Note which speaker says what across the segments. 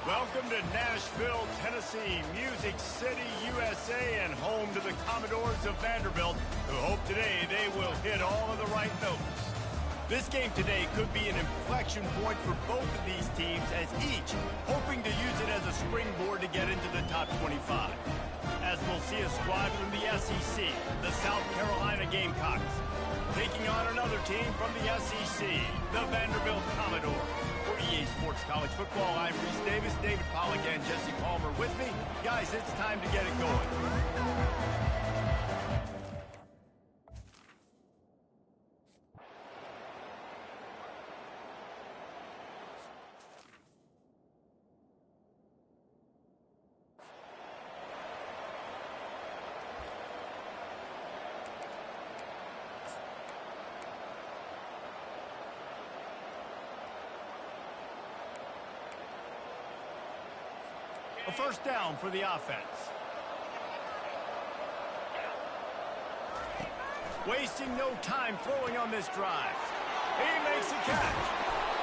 Speaker 1: Welcome to Nashville, Tennessee, Music City, USA, and home to the Commodores of Vanderbilt, who hope today they will hit all of the right notes. This game today could be an inflection point for both of these teams, as each hoping to use it as a springboard to get into the top 25. As we'll see a squad from the SEC, the South Carolina Gamecocks, taking on another team from the SEC, the Vanderbilt Commodores. For EA Sports College Football, I'm Reese Davis, David Pollack, and Jesse Palmer with me. Guys, it's time to get it going. A first down for the offense. Wasting no time throwing on this drive. He makes a catch.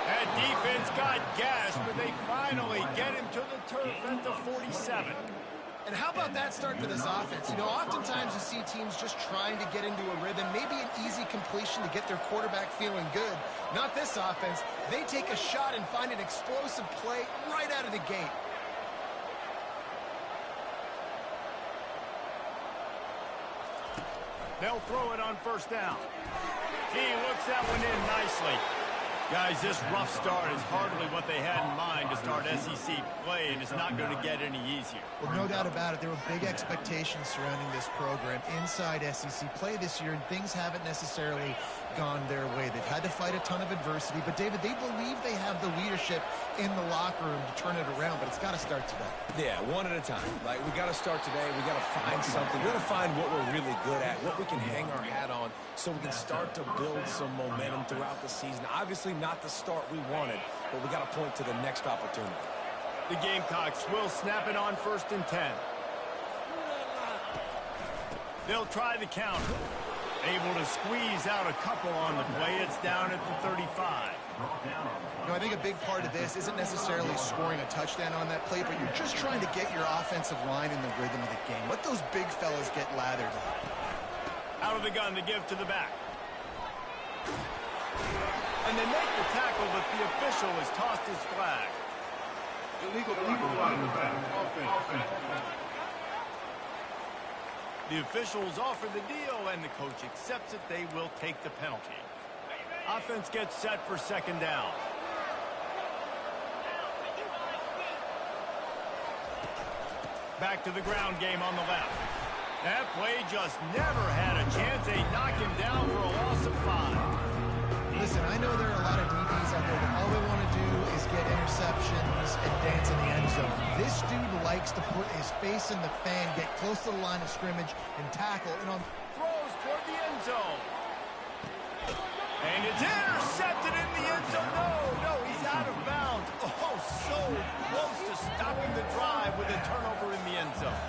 Speaker 1: That defense got gashed, but they finally get him to the turf at the 47.
Speaker 2: And how about that start for this offense? You know, oftentimes you see teams just trying to get into a rhythm, maybe an easy completion to get their quarterback feeling good. Not this offense. They take a shot and find an explosive play right out of the gate.
Speaker 1: They'll throw it on first down. He looks that one in nicely. Guys, this rough start is hardly what they had in mind to start SEC play, and it's not going to get any easier.
Speaker 2: Well, no doubt about it. There were big expectations surrounding this program inside SEC play this year, and things haven't necessarily gone their way. They've had to fight a ton of adversity, but David, they believe they have the leadership in the locker room to turn it around, but it's got to start today.
Speaker 3: Yeah, one at a time. Like, we got to start today. We got to find something. We got to find what we're really good at, what we can hang our hat on, so we can start to build some momentum throughout the season. Obviously not the start we wanted, but we got to point to the next opportunity.
Speaker 1: The Gamecocks will snap it on first and 10. They'll try the counter. Able to squeeze out a couple on the play. It's down at the 35.
Speaker 2: You know, I think a big part of this isn't necessarily scoring a touchdown on that play, but you're just trying to get your offensive line in the rhythm of the game. Let those big fellas get lathered.
Speaker 1: Out of the gun to give to the back. And they make the tackle, but the official has tossed his flag.
Speaker 4: Illegal flag in the back. Offense.
Speaker 1: The officials offer the deal, and the coach accepts it. They will take the penalty. Offense gets set for second down. Back to the ground game on the left. That play just never had a chance. They knock him down for a loss of 5.
Speaker 2: Listen, I know there are a lot of DBs out there that all they want to do is get interceptions and dance in the end zone. This dude likes to put his face in the fan, get close to the line of scrimmage, and tackle. And on
Speaker 1: throws toward the end zone. And it's intercepted in the end zone. No, he's out of bounds. Oh, so close to stopping the drive with a turnover in the end zone.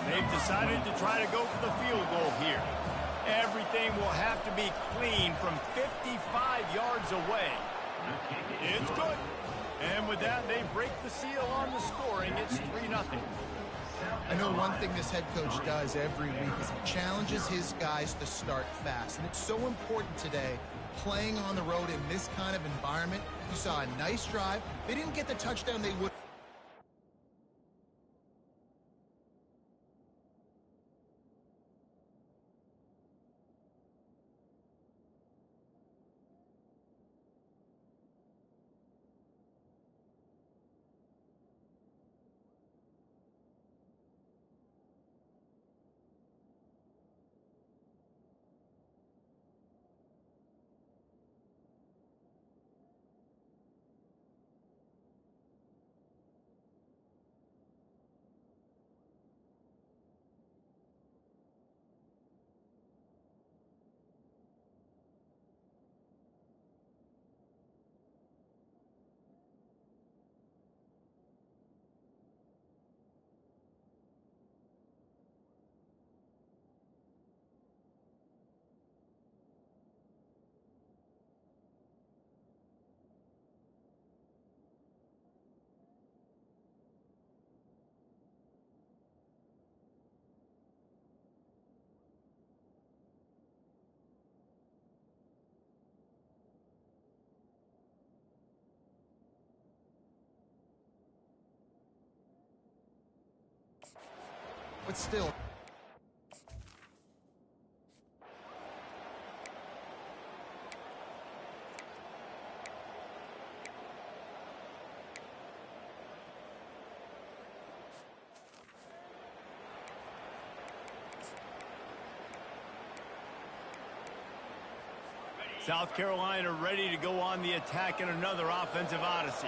Speaker 1: They've decided to try to go for the field goal here. Everything will have to be clean from 55 yards away. It's good. And with that, they break the seal on the scoring. It's 3-0.
Speaker 2: I know one thing this head coach does every week is he challenges his guys to start fast. And it's so important today, playing on the road in this kind of environment. You saw a nice drive. They didn't get the touchdown they would. But still.
Speaker 1: South Carolina ready to go on the attack in another offensive odyssey.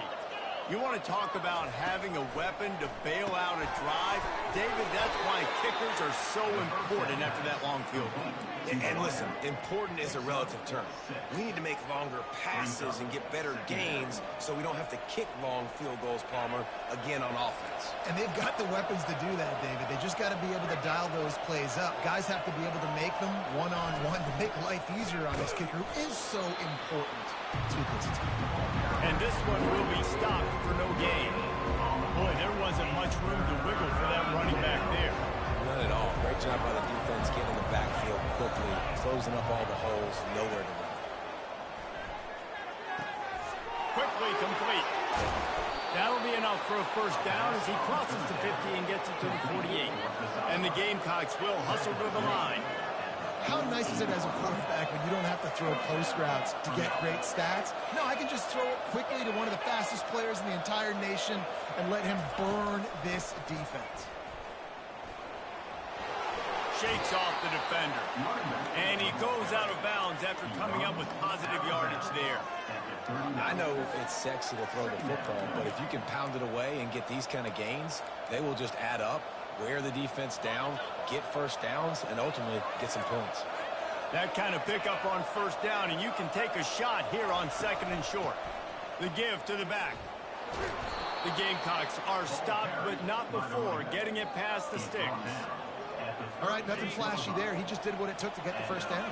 Speaker 1: You want to talk about having a weapon to bail out a drive? David, that's why kickers are so important after that long field goal.
Speaker 3: And listen, important is a relative term. We need to make longer passes and get better gains so we don't have to kick long field goals, Palmer, again on offense.
Speaker 2: And they've got the weapons to do that, David. They just got to be able to dial those plays up. Guys have to be able to make them one-on-one to make life easier on this kicker, who is so important to this team.
Speaker 1: And this one will be stopped for no gain. Boy, there wasn't much room to wiggle for that running back there.
Speaker 3: None at all. Great job by the defense getting in the backfield quickly, closing up all the holes, nowhere to run.
Speaker 1: Quickly complete. That'll be enough for a first down as he crosses the 50 and gets it to the 48. And the Gamecocks will hustle to the line.
Speaker 2: How nice is it as a quarterback when you don't have to throw post routes to get great stats? No, I can just throw it quickly to one of the fastest players in the entire nation and let him burn this defense.
Speaker 1: Shakes off the defender. And he goes out of bounds after coming up with positive yardage there.
Speaker 3: I know it's sexy to throw the football, but if you can pound it away and get these kind of gains, they will just add up, wear the defense down, get first downs, and ultimately get some points.
Speaker 1: That kind of pickup on first down, and you can take a shot here on second and short. The give to the back. The Gamecocks are stopped, but not before getting it past the sticks.
Speaker 2: All right, nothing flashy there. He just did what it took to get the first down.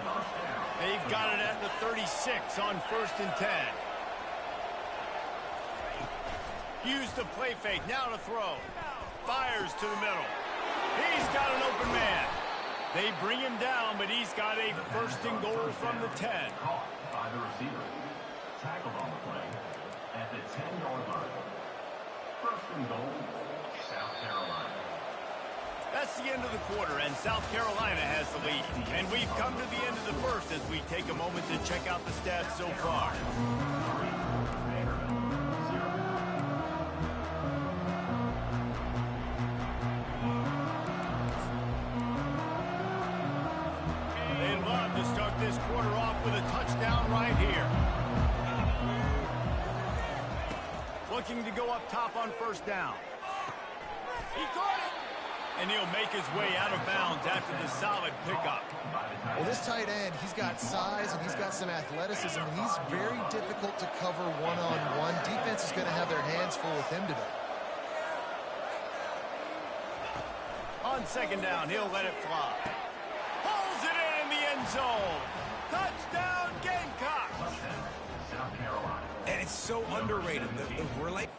Speaker 1: They've got it at the 36 on 1st and 10. Use the play fake, now to throw. Fires to the middle. He's got an open man. They bring him down, but he's got a first and goal from the 10.
Speaker 5: Caught by the receiver. Tackled on the play at the 10-yard line. First and goal, South Carolina.
Speaker 1: That's the end of the quarter, and South Carolina has the lead. And we've come to the end of the first as we take a moment to check out the stats so far. They'd love to start this quarter off with a touchdown right here. Looking to go up top on first down. He caught it! And he'll make his way out of bounds after the solid pickup.
Speaker 2: Well, this tight end, he's got size and he's got some athleticism, and he's very difficult to cover one-on-one. Defense is going to have their hands full with him today.
Speaker 1: On second down, he'll let it fly. Pulls it in the end zone. Touchdown, Gamecocks!
Speaker 5: South Carolina.
Speaker 3: And it's so underrated. The relate.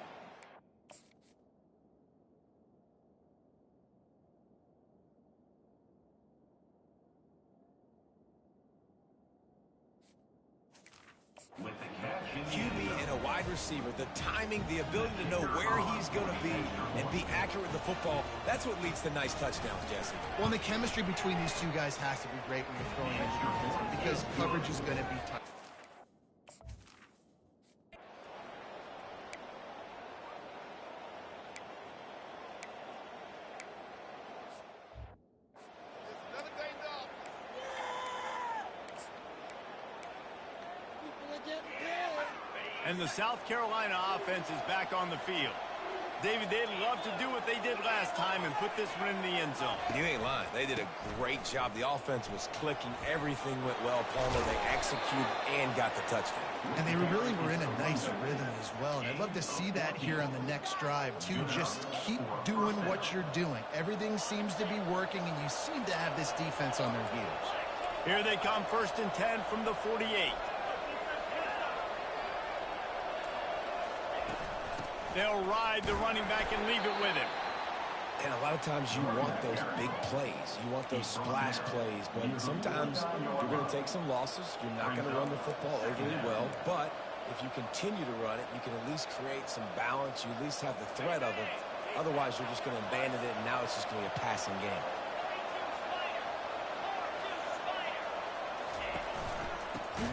Speaker 3: QB and a wide receiver, the timing, the ability to know where he's going to be and be accurate with the football, that's what leads to nice touchdowns, Jesse.
Speaker 2: Well, and the chemistry between these two guys has to be great when you're throwing into defense because coverage is going to be tough.
Speaker 1: And the South Carolina offense is back on the field. David, they'd love to do what they did last time and put this one in the end zone.
Speaker 3: You ain't lying. They did a great job. The offense was clicking. Everything went well, Palmer. They executed and got the touchdown.
Speaker 2: And they really were in a nice rhythm as well. And I'd love to see that here on the next drive, too. Just keep doing what you're doing. Everything seems to be working, and you seem to have this defense on their heels.
Speaker 1: Here they come, 1st and 10 from the 48. They'll ride the running back and leave it with him.
Speaker 3: And a lot of times you want those big plays. You want those splash plays. But sometimes you're going to take some losses. You're not going to run the football overly well. But if you continue to run it, you can at least create some balance. You at least have the threat of it. Otherwise, you're just going to abandon it, and now it's just going to be a passing game.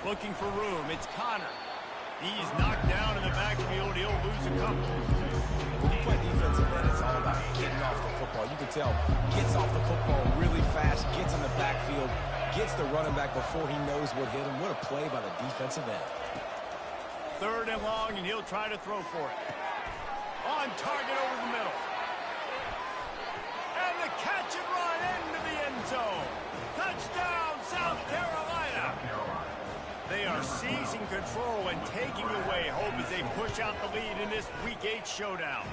Speaker 1: Looking for room. It's Connor. He's knocked down in the backfield. He'll lose a couple.
Speaker 3: When you play defensive end, it's all about getting off the football. You can tell, gets off the football really fast, gets in the backfield, gets the running back before he knows what hit him. What a play by the defensive end.
Speaker 1: 3rd and long, and he'll try to throw for it. On target over the middle. And the catch and run into the end zone. Touchdown, South Carolina. They are seizing control and taking away hope as they push out the lead in this Week 8 showdown.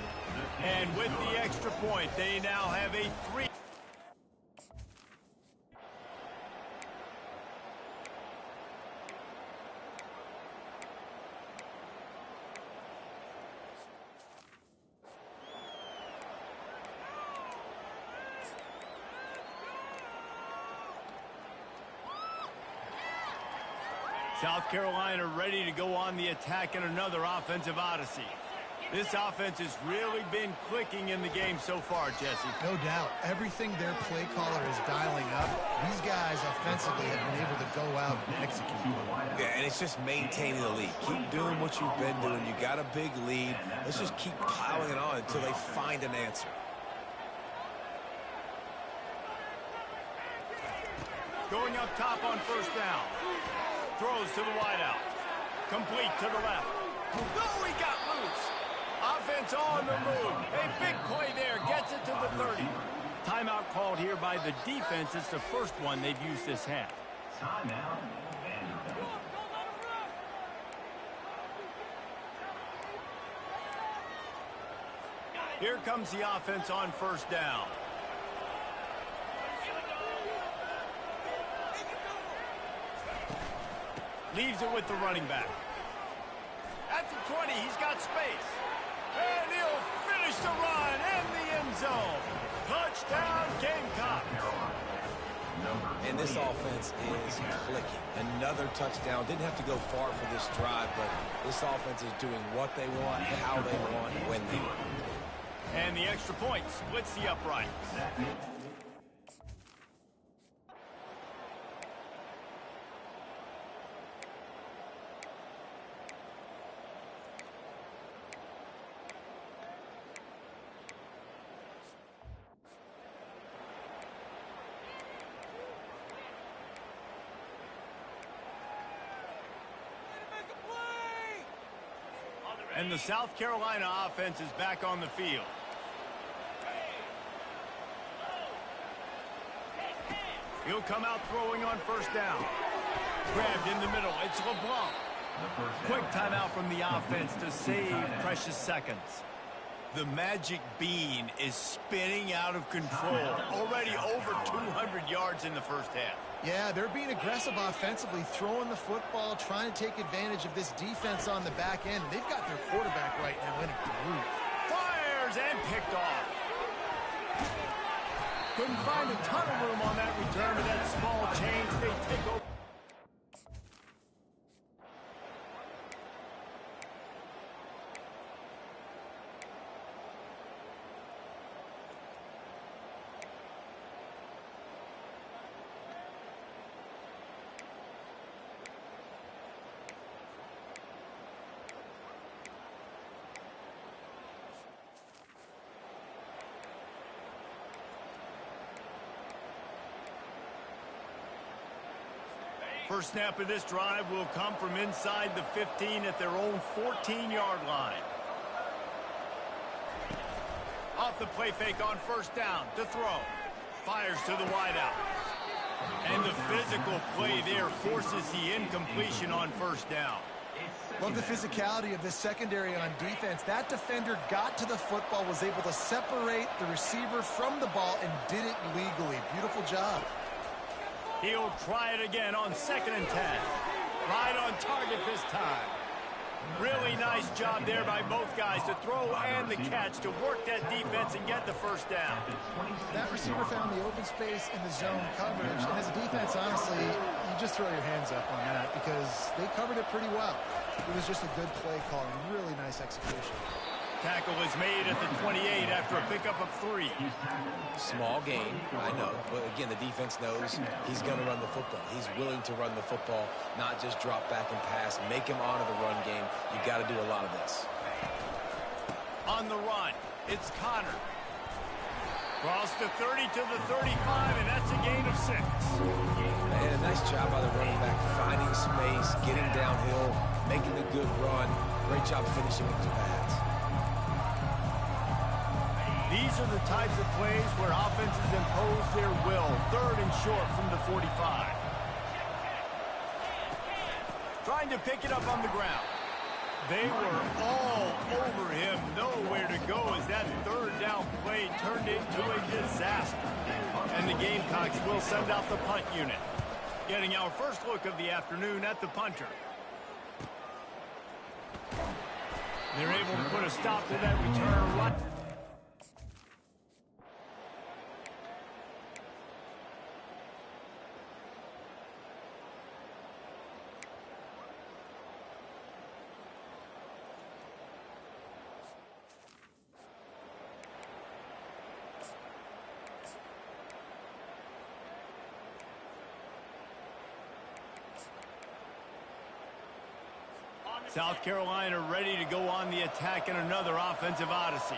Speaker 1: And with the extra point, they now have a 3. South Carolina ready to go on the attack in another offensive odyssey. This offense has really been clicking in the game so far, Jesse.
Speaker 2: No doubt. Everything their play caller is dialing up, these guys offensively have been able to go out and execute.
Speaker 3: Yeah, and it's just maintaining the lead. Keep doing what you've been doing. You got a big lead. Let's just keep piling it on until they find an answer.
Speaker 1: Going up top on 1st down. Throws to the wideout. Complete to the left. No, he got loose. Offense on the move. A big play there. Gets it to the 30. Timeout called here by the defense. It's the first one they've used this half.
Speaker 5: Timeout, Vanderbilt.
Speaker 1: Here comes the offense on 1st down. Leaves it with the running back. At the 20, he's got space. And he'll finish the run in the end zone. Touchdown, Gamecock.
Speaker 3: And this offense is clicking. Another touchdown. Didn't have to go far for this drive, but this offense is doing what they want, how they want, when they want.
Speaker 1: And the extra point splits the uprights. And the South Carolina offense is back on the field. He'll come out throwing on 1st down. Grabbed in the middle. It's LeBlanc. Quick timeout from the offense to save precious seconds. The magic bean is spinning out of control. Already over 200 yards in the 1st half.
Speaker 2: Yeah, they're being aggressive offensively, throwing the football, trying to take advantage of this defense on the back end. They've got their quarterback right now in a groove.
Speaker 1: Fires and picked off. Couldn't find a ton of room on that return, but that small change, they take over. First snap of this drive will come from inside the 15 at their own 14-yard line. Off the play fake on 1st down to throw. Fires to the wideout. And the physical play there forces the incompletion on 1st down.
Speaker 2: Love the physicality of this secondary on defense. That defender got to the football, was able to separate the receiver from the ball, and did it legally. Beautiful job.
Speaker 1: He'll try it again on 2nd and 10. Right on target this time. Really nice job there by both guys to throw and the catch to work that defense and get the 1st down.
Speaker 2: That receiver found the open space in the zone coverage, and as a defense, honestly, you just throw your hands up on that because they covered it pretty well. It was just a good play call and really nice execution.
Speaker 1: tackle is made at the 28 after a pickup of 3.
Speaker 3: Small gain, I know. But again, the defense knows he's going to run the football. He's willing to run the football, not just drop back and pass, make him honor the run game. You got to do a lot of this.
Speaker 1: On the run, it's Connor. Cross the 30 to the 35, and that's a gain of 6.
Speaker 3: And a nice job by the running back, finding space, getting downhill, making a good run. Great job finishing with his pads.
Speaker 1: These are the types of plays where offenses impose their will. 3rd and short from the 45. Trying to pick it up on the ground. They were all over him. Nowhere to go as that 3rd down play turned into a disaster. And the Gamecocks will send out the punt unit. Getting our first look of the afternoon at the punter. They're able to put a stop to that return right. South Carolina ready to go on the attack in another offensive odyssey.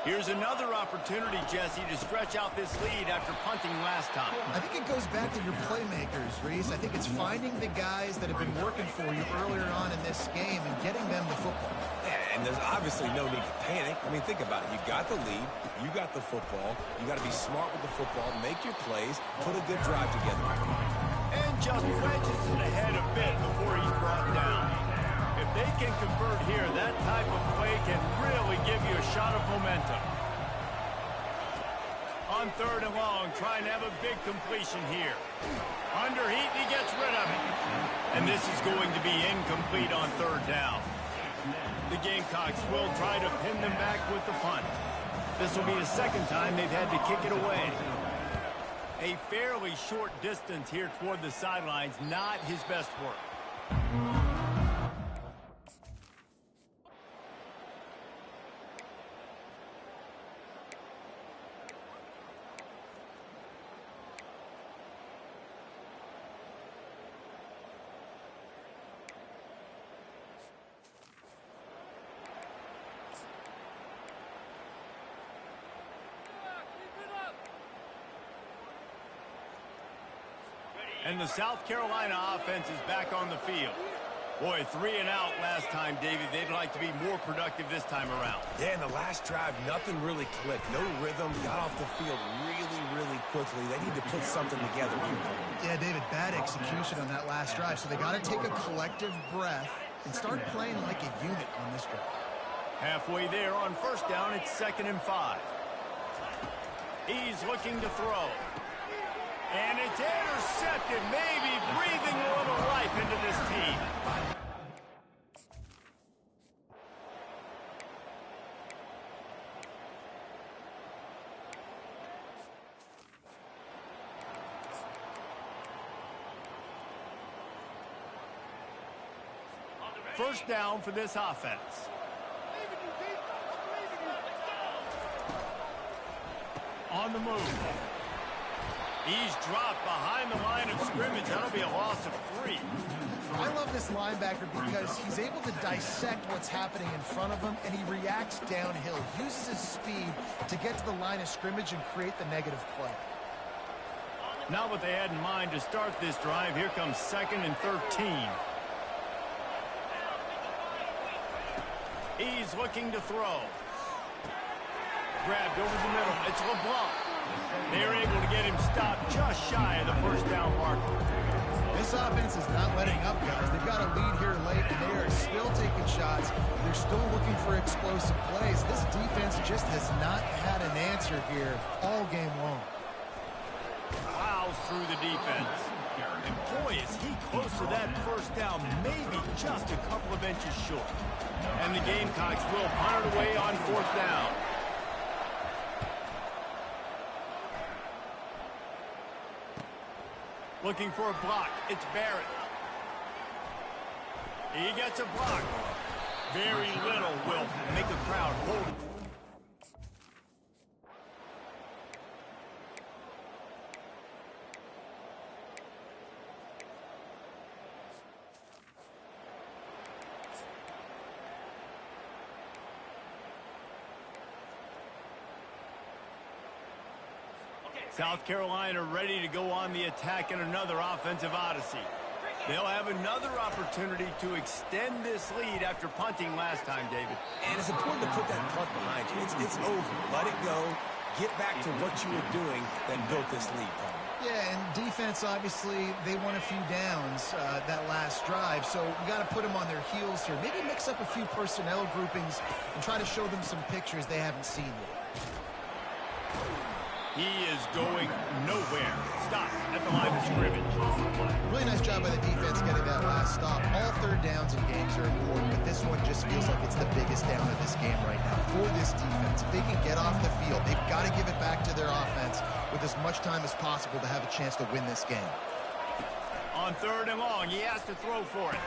Speaker 1: Here's another opportunity, Jesse, to stretch out this lead after punting last time.
Speaker 2: I think it goes back to your playmakers, Reese. I think it's finding the guys that have been working for you earlier on in this game and getting them the football.
Speaker 3: Yeah, and there's obviously no need to panic. I mean, think about it. You got the lead. You got the football. You got to be smart with the football, make your plays, put a good drive together.
Speaker 1: And just wedges it ahead a bit before he's brought down. If they can convert here, that type of play can really give you a shot of momentum. On 3rd and long, trying to have a big completion here. Under heat, he gets rid of it. And this is going to be incomplete on 3rd down. The Gamecocks will try to pin them back with the punt. This will be the 2nd time they've had to kick it away. A fairly short distance here toward the sidelines, not his best work. And the South Carolina offense is back on the field. Boy, 3 and out last time, David. They'd like to be more productive this time around.
Speaker 3: Yeah, in the last drive, nothing really clicked. No rhythm, got off the field really quickly. They need to put something together here.
Speaker 2: Yeah, David, bad execution on that last drive. So they got to take a collective breath and start playing like a unit on this drive.
Speaker 1: Halfway there on 1st down, it's 2nd and 5. He's looking to throw. And it's intercepted, maybe breathing a little life into this team. First down for this offense. On the move. He's dropped behind the line of scrimmage. That'll be a loss of 3.
Speaker 2: I love this linebacker because he's able to dissect what's happening in front of him, and he reacts downhill, uses his speed to get to the line of scrimmage and create the negative play.
Speaker 1: Not what they had in mind to start this drive. Here comes 2nd and 13. He's looking to throw. Grabbed over the middle. It's LeBlanc. They're able to get him stopped just shy of the 1st down marker.
Speaker 2: This offense is not letting up, guys. They've got a lead here late, and they are still taking shots. They're still looking for explosive plays. This defense just has not had an answer here all game long.
Speaker 1: Plows through the defense. And boy, is he close to that 1st down, maybe just a couple of inches short. And the Gamecocks will punt it away on 4th down. Looking for a block. It's Barrett. He gets a block. Very little will make a crowd hold South Carolina ready to go on the attack in another offensive odyssey. They'll have another opportunity to extend this lead after punting last time, David.
Speaker 3: And it's important to put that punt behind you. It's over. Let it go. Get back to what you were doing that built this lead, Paul.
Speaker 2: Yeah, and defense, obviously, they won a few downs that last drive, so we got to put them on their heels here. Maybe mix up a few personnel groupings and try to show them some pictures they haven't seen yet.
Speaker 1: He is going nowhere. Stop at the line of scrimmage.
Speaker 2: Really nice job by the defense getting that last stop. All third downs in games are important, but this one just feels like it's the biggest down of this game right now for this defense. If they can get off the field, they've got to give it back to their offense with as much time as possible to have a chance to win this game.
Speaker 1: On 3rd and long, he has to throw for it.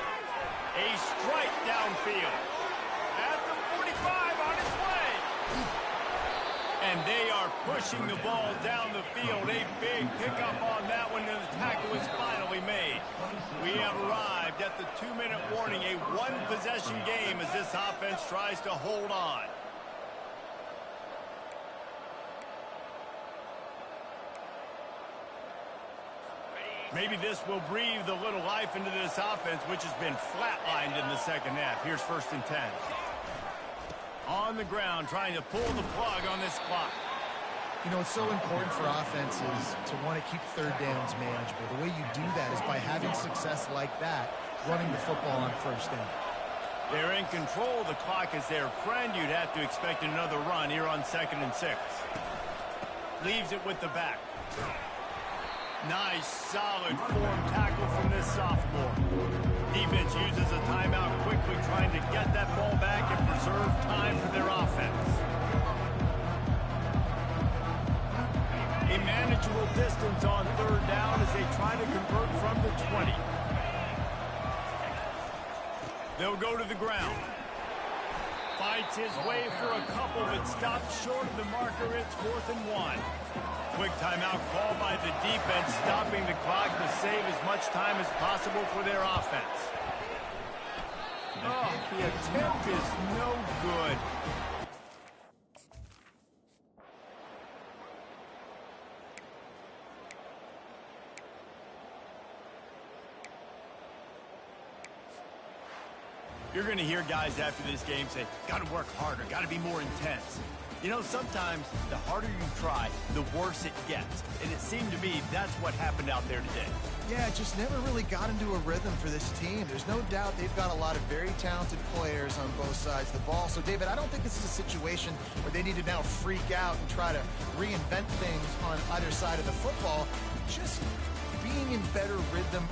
Speaker 1: A strike downfield. At the 45 on his way. And they are pushing the ball down the field. A big pickup on that one, and the tackle is finally made. We have arrived at the 2-minute warning, a one-possession game as this offense tries to hold on. Maybe this will breathe a little life into this offense, which has been flatlined in the second half. Here's 1st and 10. On the ground, trying to pull the plug on this clock.
Speaker 2: You know, it's so important for offenses to want to keep third downs manageable. The way you do that is by having success like that, running the football on 1st down.
Speaker 1: They're in control. The clock is their friend. You'd have to expect another run here on 2nd and 6. Leaves it with the back. Nice, solid form tackle from this sophomore. Defense uses a timeout quickly, trying to get that ball back and preserve time for their offense. A manageable distance on 3rd down as they try to convert from the 20. They'll go to the ground. Fights his way for a couple, but stops short of the marker. It's 4th and 1. Quick timeout called by the defense, stopping the clock to save as much time as possible for their offense. Oh, the attempt is no good. You're going to hear guys after this game say, got to work harder, got to be more intense. You know, sometimes the harder you try, the worse it gets. And it seemed to me that's what happened out there today.
Speaker 2: Yeah, it just never really got into a rhythm for this team. There's no doubt they've got a lot of very talented players on both sides of the ball. So, David, I don't think this is a situation where they need to now freak out and try to reinvent things on either side of the football. Just being in better rhythm.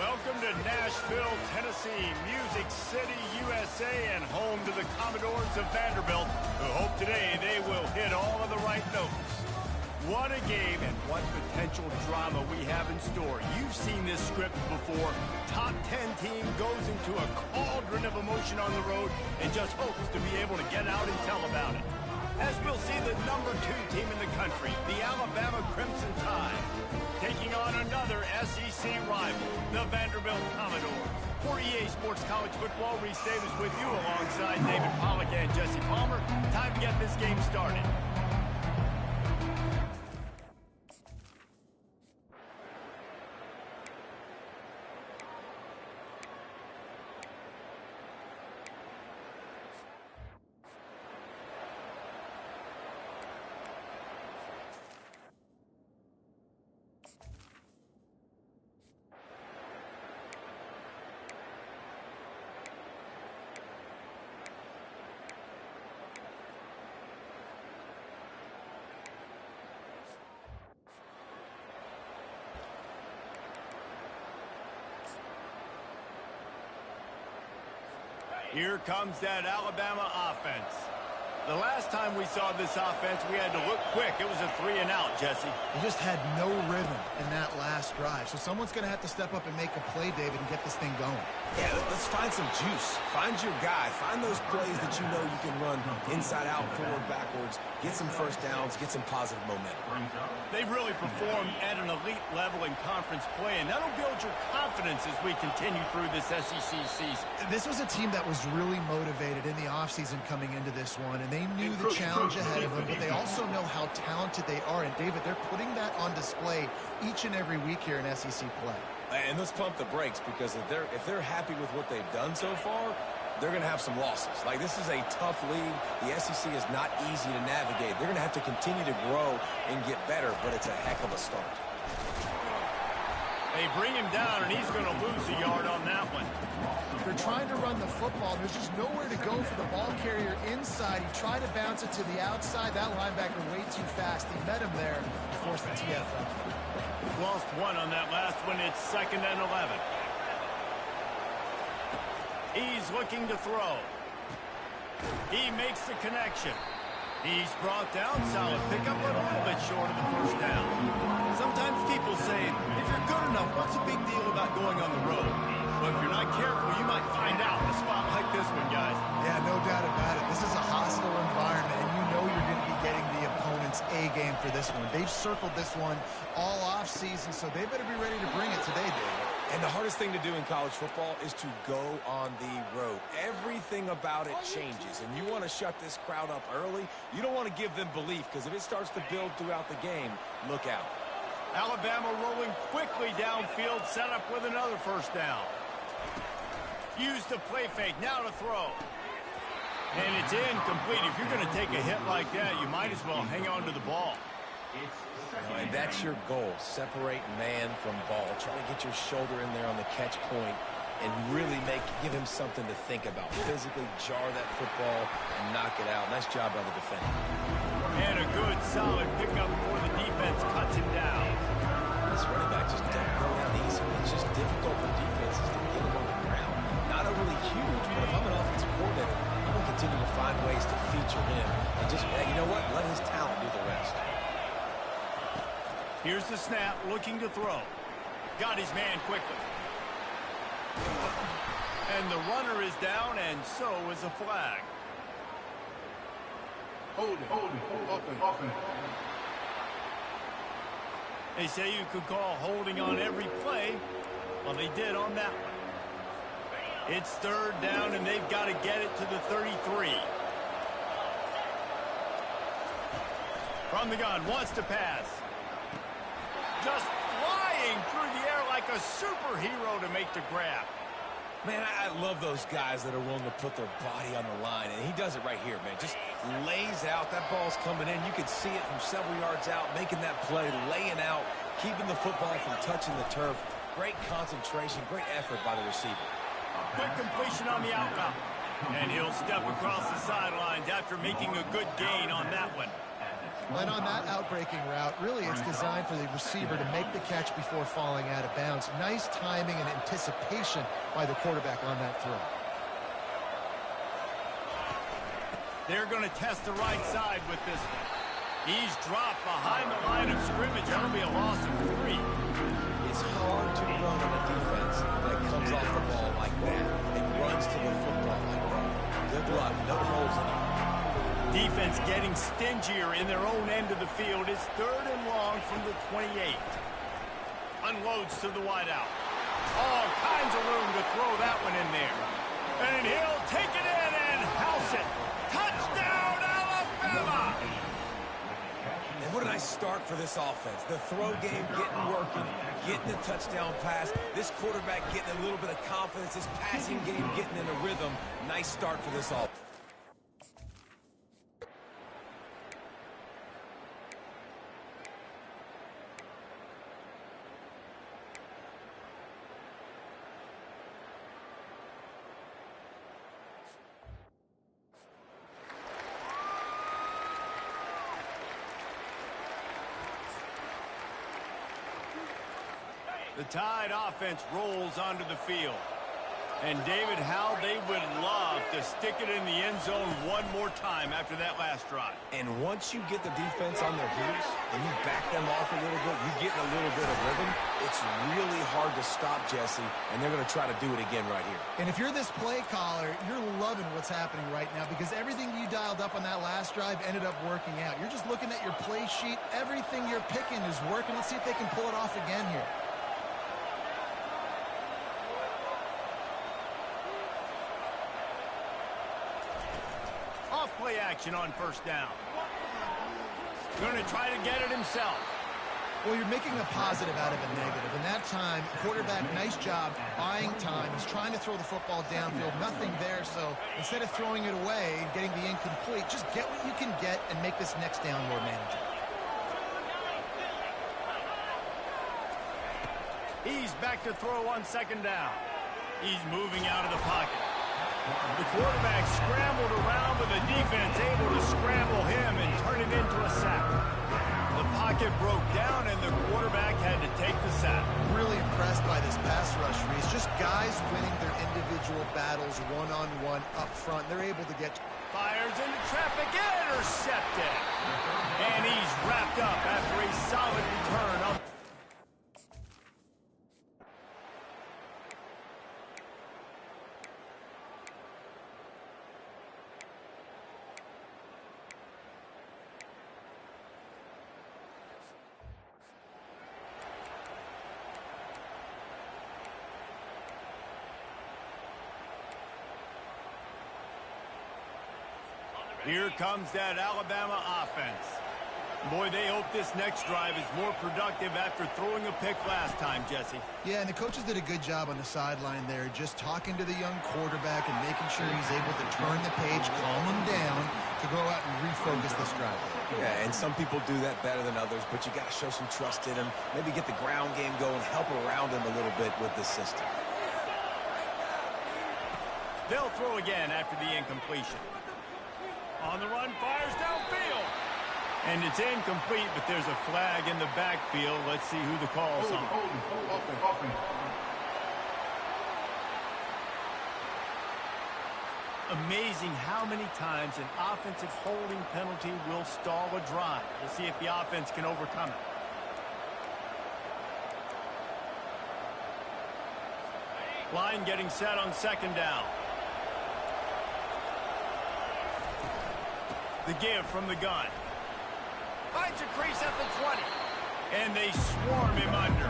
Speaker 1: Welcome to Nashville, Tennessee, Music City, USA, and home to the Commodores of Vanderbilt, who hope today they will hit all of the right notes. What a game and what potential drama we have in store. You've seen this script before. Top 10 team goes into a cauldron of emotion on the road and just hopes to be able to get out and tell about it. As we'll see the number 2 team in the country, the Alabama Crimson Tide, taking on another SEC rival, the Vanderbilt Commodores. For EA Sports College Football, Reese Davis with you alongside David Pollack and Jesse Palmer. Time to get this game started. Here comes that Alabama offense. The last time we saw this offense, we had to look quick. It was a 3-and-out, Jesse.
Speaker 2: They just had no rhythm in that last drive. So someone's going to have to step up and make a play, David, and get this thing going.
Speaker 3: Yeah, let's find some juice. Find your guy. Find those plays that you know you can run inside out, forward, backwards. Get some first downs. Get some positive momentum.
Speaker 1: They've really performed at an elite level in conference play, and that'll build your confidence as we continue through this SEC season.
Speaker 2: This was a team that was really motivated in the offseason coming into this one, and they knew the challenge ahead of them, but they also know how talented they are. And, David, they're putting that on display each and every week here in SEC play.
Speaker 3: And let's pump the brakes, because if they're happy with what they've done so far, they're going to have some losses. Like, this is a tough league. The SEC is not easy to navigate. They're going to have to continue to grow and get better, but it's a heck of a start.
Speaker 1: They bring him down, and he's going to lose a yard on that one.
Speaker 2: They're trying to run the football. There's just nowhere to go for the ball carrier inside. He tried to bounce it to the outside. That linebacker way too fast. He met him there and forced the TFL.
Speaker 1: Lost one on that last one. It's 2nd and 11. He's looking to throw. He makes the connection. He's brought down. Solid pickup, but a little bit short of the first down. Sometimes people say, if you're good enough, what's the big deal about going on the road? But if you're not careful, you might find out in a spot like this one, guys.
Speaker 2: Yeah, no doubt about it. This is a hostile environment, and you know you're going to be getting the opponent's A game for this one. They've circled this one all offseason, so they better be ready to bring it today, Dave.
Speaker 3: And the hardest thing to do in college football is to go on the road. Everything about it changes, and you want to shut this crowd up early. You don't want to give them belief, because if it starts to build throughout the game, look out.
Speaker 1: Alabama rolling quickly downfield, set up with another first down. Use the play fake, now to throw. And it's incomplete. If you're going to take a hit like that, you might as well hang on to the ball.
Speaker 3: And that's your goal. Separate man from ball. Try to get your shoulder in there on the catch point and really give him something to think about. Physically jar that football and knock it out. Nice job by the defender.
Speaker 1: And a good, solid pickup before the defense cuts him down.
Speaker 3: This running back just doesn't go down easy. It's just difficult for defenses to get him on the ground. Not overly huge, but if I'm an offensive coordinator, I'm going to continue to find ways to feature him. And just, you know what? Let his talent do the rest.
Speaker 1: Here's the snap, looking to throw. Got his man quickly. And the runner is down, and so is a flag.
Speaker 4: Holding, offense.
Speaker 1: They say you could call holding on every play. Well, they did on that one. It's 3rd down, and they've got to get it to the 33. From the gun, wants to pass. Just flying through the air like a superhero to make the grab.
Speaker 3: Man, I love those guys that are willing to put their body on the line, and he does it right here, man. Just lays out. That ball's coming in. You can see it from several yards out, making that play, laying out, keeping the football from touching the turf. Great concentration, great effort by the receiver.
Speaker 1: Quick completion on the out route. And he'll step across the sidelines after making a good gain on that one.
Speaker 2: And on that outbreaking route, really it's designed for the receiver to make the catch before falling out of bounds. Nice timing and anticipation by the quarterback on that throw.
Speaker 1: They're going to test the right side with this one. He's dropped behind the line of scrimmage. That'll be a loss of 3.
Speaker 3: It's hard to run on a defense that comes off the ball like that and runs to the football like that. Good luck. No holes in it.
Speaker 1: Defense getting stingier in their own end of the field. It's 3rd and long from the 28. Unloads to the wideout. All kinds of room to throw that one in there. And he'll take it in and house it. Touchdown, Alabama!
Speaker 3: And what a nice start for this offense. The throw game getting working, getting the touchdown pass. This quarterback getting a little bit of confidence. This passing game getting in a rhythm. Nice start for this offense.
Speaker 1: The Tide offense rolls onto the field. And David, how they would love to stick it in the end zone one more time after that last drive.
Speaker 3: And once you get the defense on their heels and you back them off a little bit, you get in a little bit of rhythm, it's really hard to stop, Jesse, and they're going to try to do it again right here.
Speaker 2: And if you're this play caller, you're loving what's happening right now because everything you dialed up on that last drive ended up working out. You're just looking at your play sheet. Everything you're picking is working. Let's see if they can pull it off again here.
Speaker 1: Play action on 1st down. Going to try to get it himself.
Speaker 2: Well, you're making a positive out of a negative. And that time, quarterback, nice job buying time. He's trying to throw the football downfield. Nothing there. So instead of throwing it away and getting the incomplete, just get what you can get and make this next down more manageable.
Speaker 1: He's back to throw on 2nd down. He's moving out of the pocket. The quarterback scrambled around, but the defense able to scramble him and turn it into a sack. The pocket broke down, and the quarterback had to take the sack.
Speaker 2: Really impressed by this pass rush, Reese. Just guys winning their individual battles one-on-one up front. They're able to get...
Speaker 1: Fires into traffic, intercepted. And he's wrapped up after a solid return on... Here comes that Alabama offense. Boy, they hope this next drive is more productive after throwing a pick last time, Jesse.
Speaker 2: Yeah, and the coaches did a good job on the sideline there, just talking to the young quarterback and making sure he's able to turn the page, calm him down to go out and refocus this drive.
Speaker 3: Yeah, and some people do that better than others, but you got to show some trust in him, maybe get the ground game going, help around him a little bit with the system.
Speaker 1: They'll throw again after the incompletion. On the run, fires downfield. And it's incomplete, but there's a flag in the backfield. Let's see who the call's on. Amazing how many times an offensive holding penalty will stall a drive. We'll see if the offense can overcome it. Line getting set on 2nd down. The give from the gun. Finds a crease at the 20. And they swarm him under.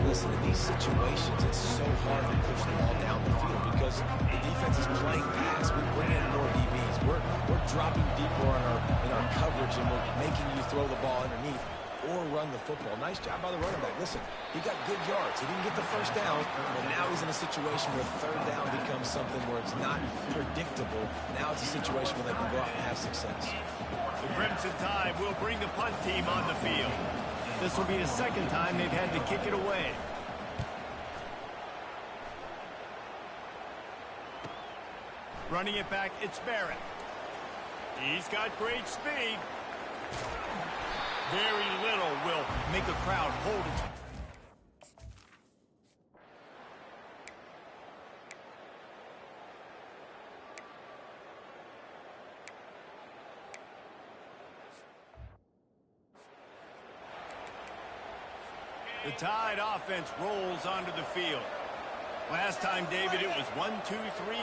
Speaker 3: Listen, in these situations, it's so hard to push the ball down the field because the defense is playing pass. We bring in more DBs. We're dropping deeper in our coverage, and we're making you throw the ball underneath or run the football. Nice job by the running back. Listen, he got good yards. He didn't get the 1st down, and now he's in a situation where 3rd down becomes something where it's not predictable. Now it's a situation where they can go out and have success.
Speaker 1: The Crimson Tide will bring the punt team on the field. This will be the 2nd time they've had to kick it away. Running it back, it's Barrett. He's got great speed. Very little will make a crowd hold its... The Tide offense rolls onto the field. Last time, David, it was 1-2-3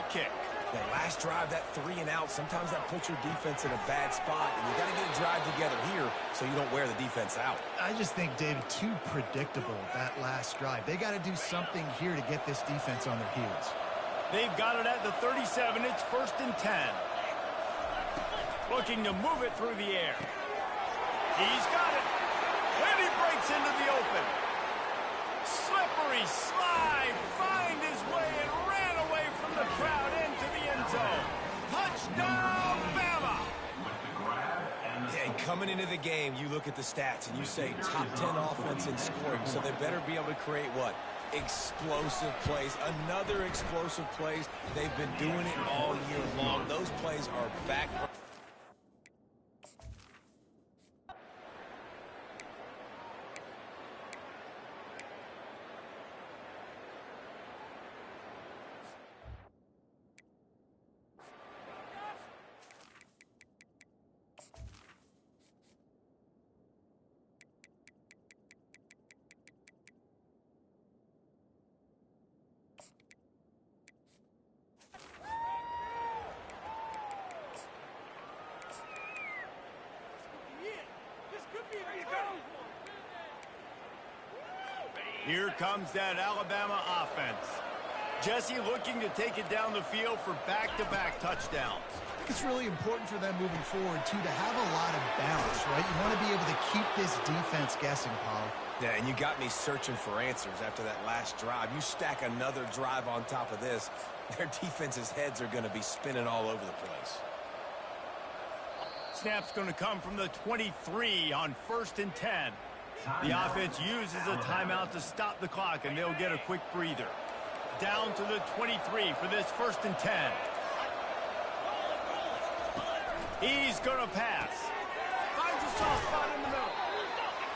Speaker 1: kick.
Speaker 3: That last drive, that 3 and out, sometimes that puts your defense in a bad spot, and you got to get a drive together here so you don't wear the defense out.
Speaker 2: I just think, David, too predictable, that last drive. They got to do something here to get this defense on their heels.
Speaker 1: They've got it at the 37. It's 1st and 10. Looking to move it through the air. He's got it. And he breaks into the open. Slippery slide, find his way and ran away from the crowd into the end zone. Touchdown, Bama!
Speaker 3: Yeah, and coming into the game, you look at the stats and you say top 10 offense in scoring, so they better be able to create what? Explosive plays. Another explosive plays. They've been doing it all year long. Those plays are back.
Speaker 1: Here comes that Alabama offense. Jesse looking to take it down the field for back-to-back touchdowns.
Speaker 2: I think it's really important for them moving forward, too, to have a lot of balance, right? You want to be able to keep this defense guessing, Paul.
Speaker 3: Yeah, and you got me searching for answers after that last drive. You stack another drive on top of this, their defense's heads are going to be spinning all over the place.
Speaker 1: Snap's going to come from the 23 on 1st and 10. The offense uses a timeout to stop the clock, and they'll get a quick breather. Down to the 23 for this 1st and 10. He's going to pass. Finds a soft spot in the middle.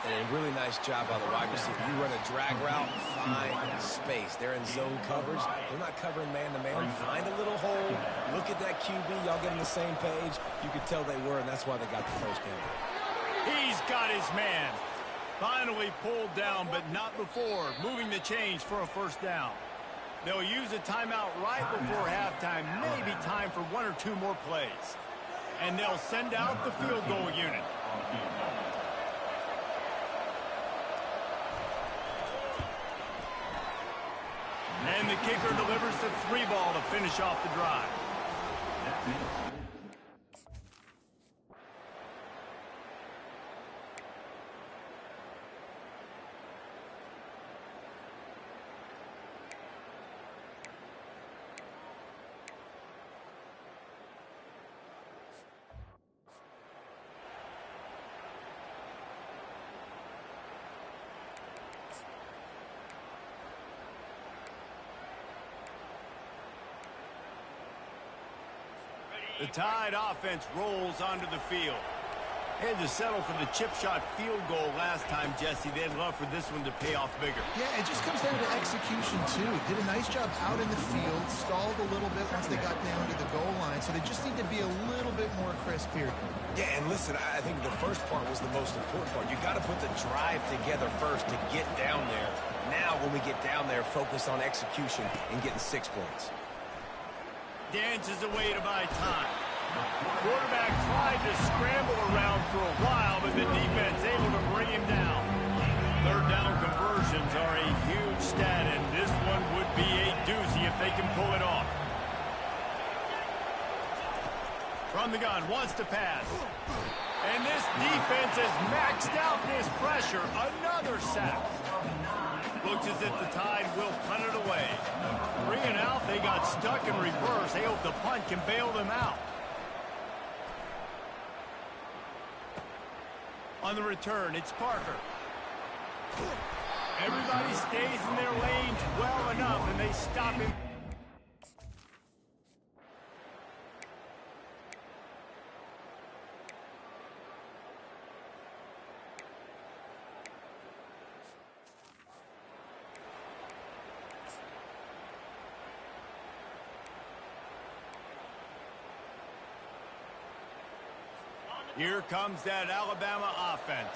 Speaker 3: And a really nice job by the wide receiver. You run a drag route, find space. They're in zone coverage. They're not covering man-to-man. Find a little hole. Look at that QB. Y'all get on the same page. You could tell they were, and that's why they got the first down.
Speaker 1: He's got his man. Finally pulled down, but not before. Moving the chains for a 1st down. They'll use a timeout right before halftime. Maybe time for 1 or 2 more plays. And they'll send out the field goal unit. And the kicker delivers the 3 ball to finish off the drive. The Tide offense rolls onto the field. Had to settle for the chip shot field goal last time, Jesse. They'd love for this one to pay off bigger.
Speaker 2: Yeah, it just comes down to execution, too. Did a nice job out in the field, stalled a little bit once they got down to the goal line, so they just need to be a little bit more crisp here.
Speaker 3: Yeah, and listen, I think the first part was the most important part. You got to put the drive together first to get down there. Now, when we get down there, focus on execution and getting 6 points.
Speaker 1: Dances away to buy time. Quarterback tried to scramble around for a while, but the defense able to bring him down. 3rd down conversions are a huge stat, and this one would be a doozy if they can pull it off. From the gun, wants to pass. And this defense has maxed out this pressure. Another sack. Looks as if the Tide will punt it away. 3 and out, they got stuck in reverse. They hope the punt can bail them out. On the return, it's Parker. Everybody stays in their lanes well enough, and they stop him. Here comes that Alabama offense.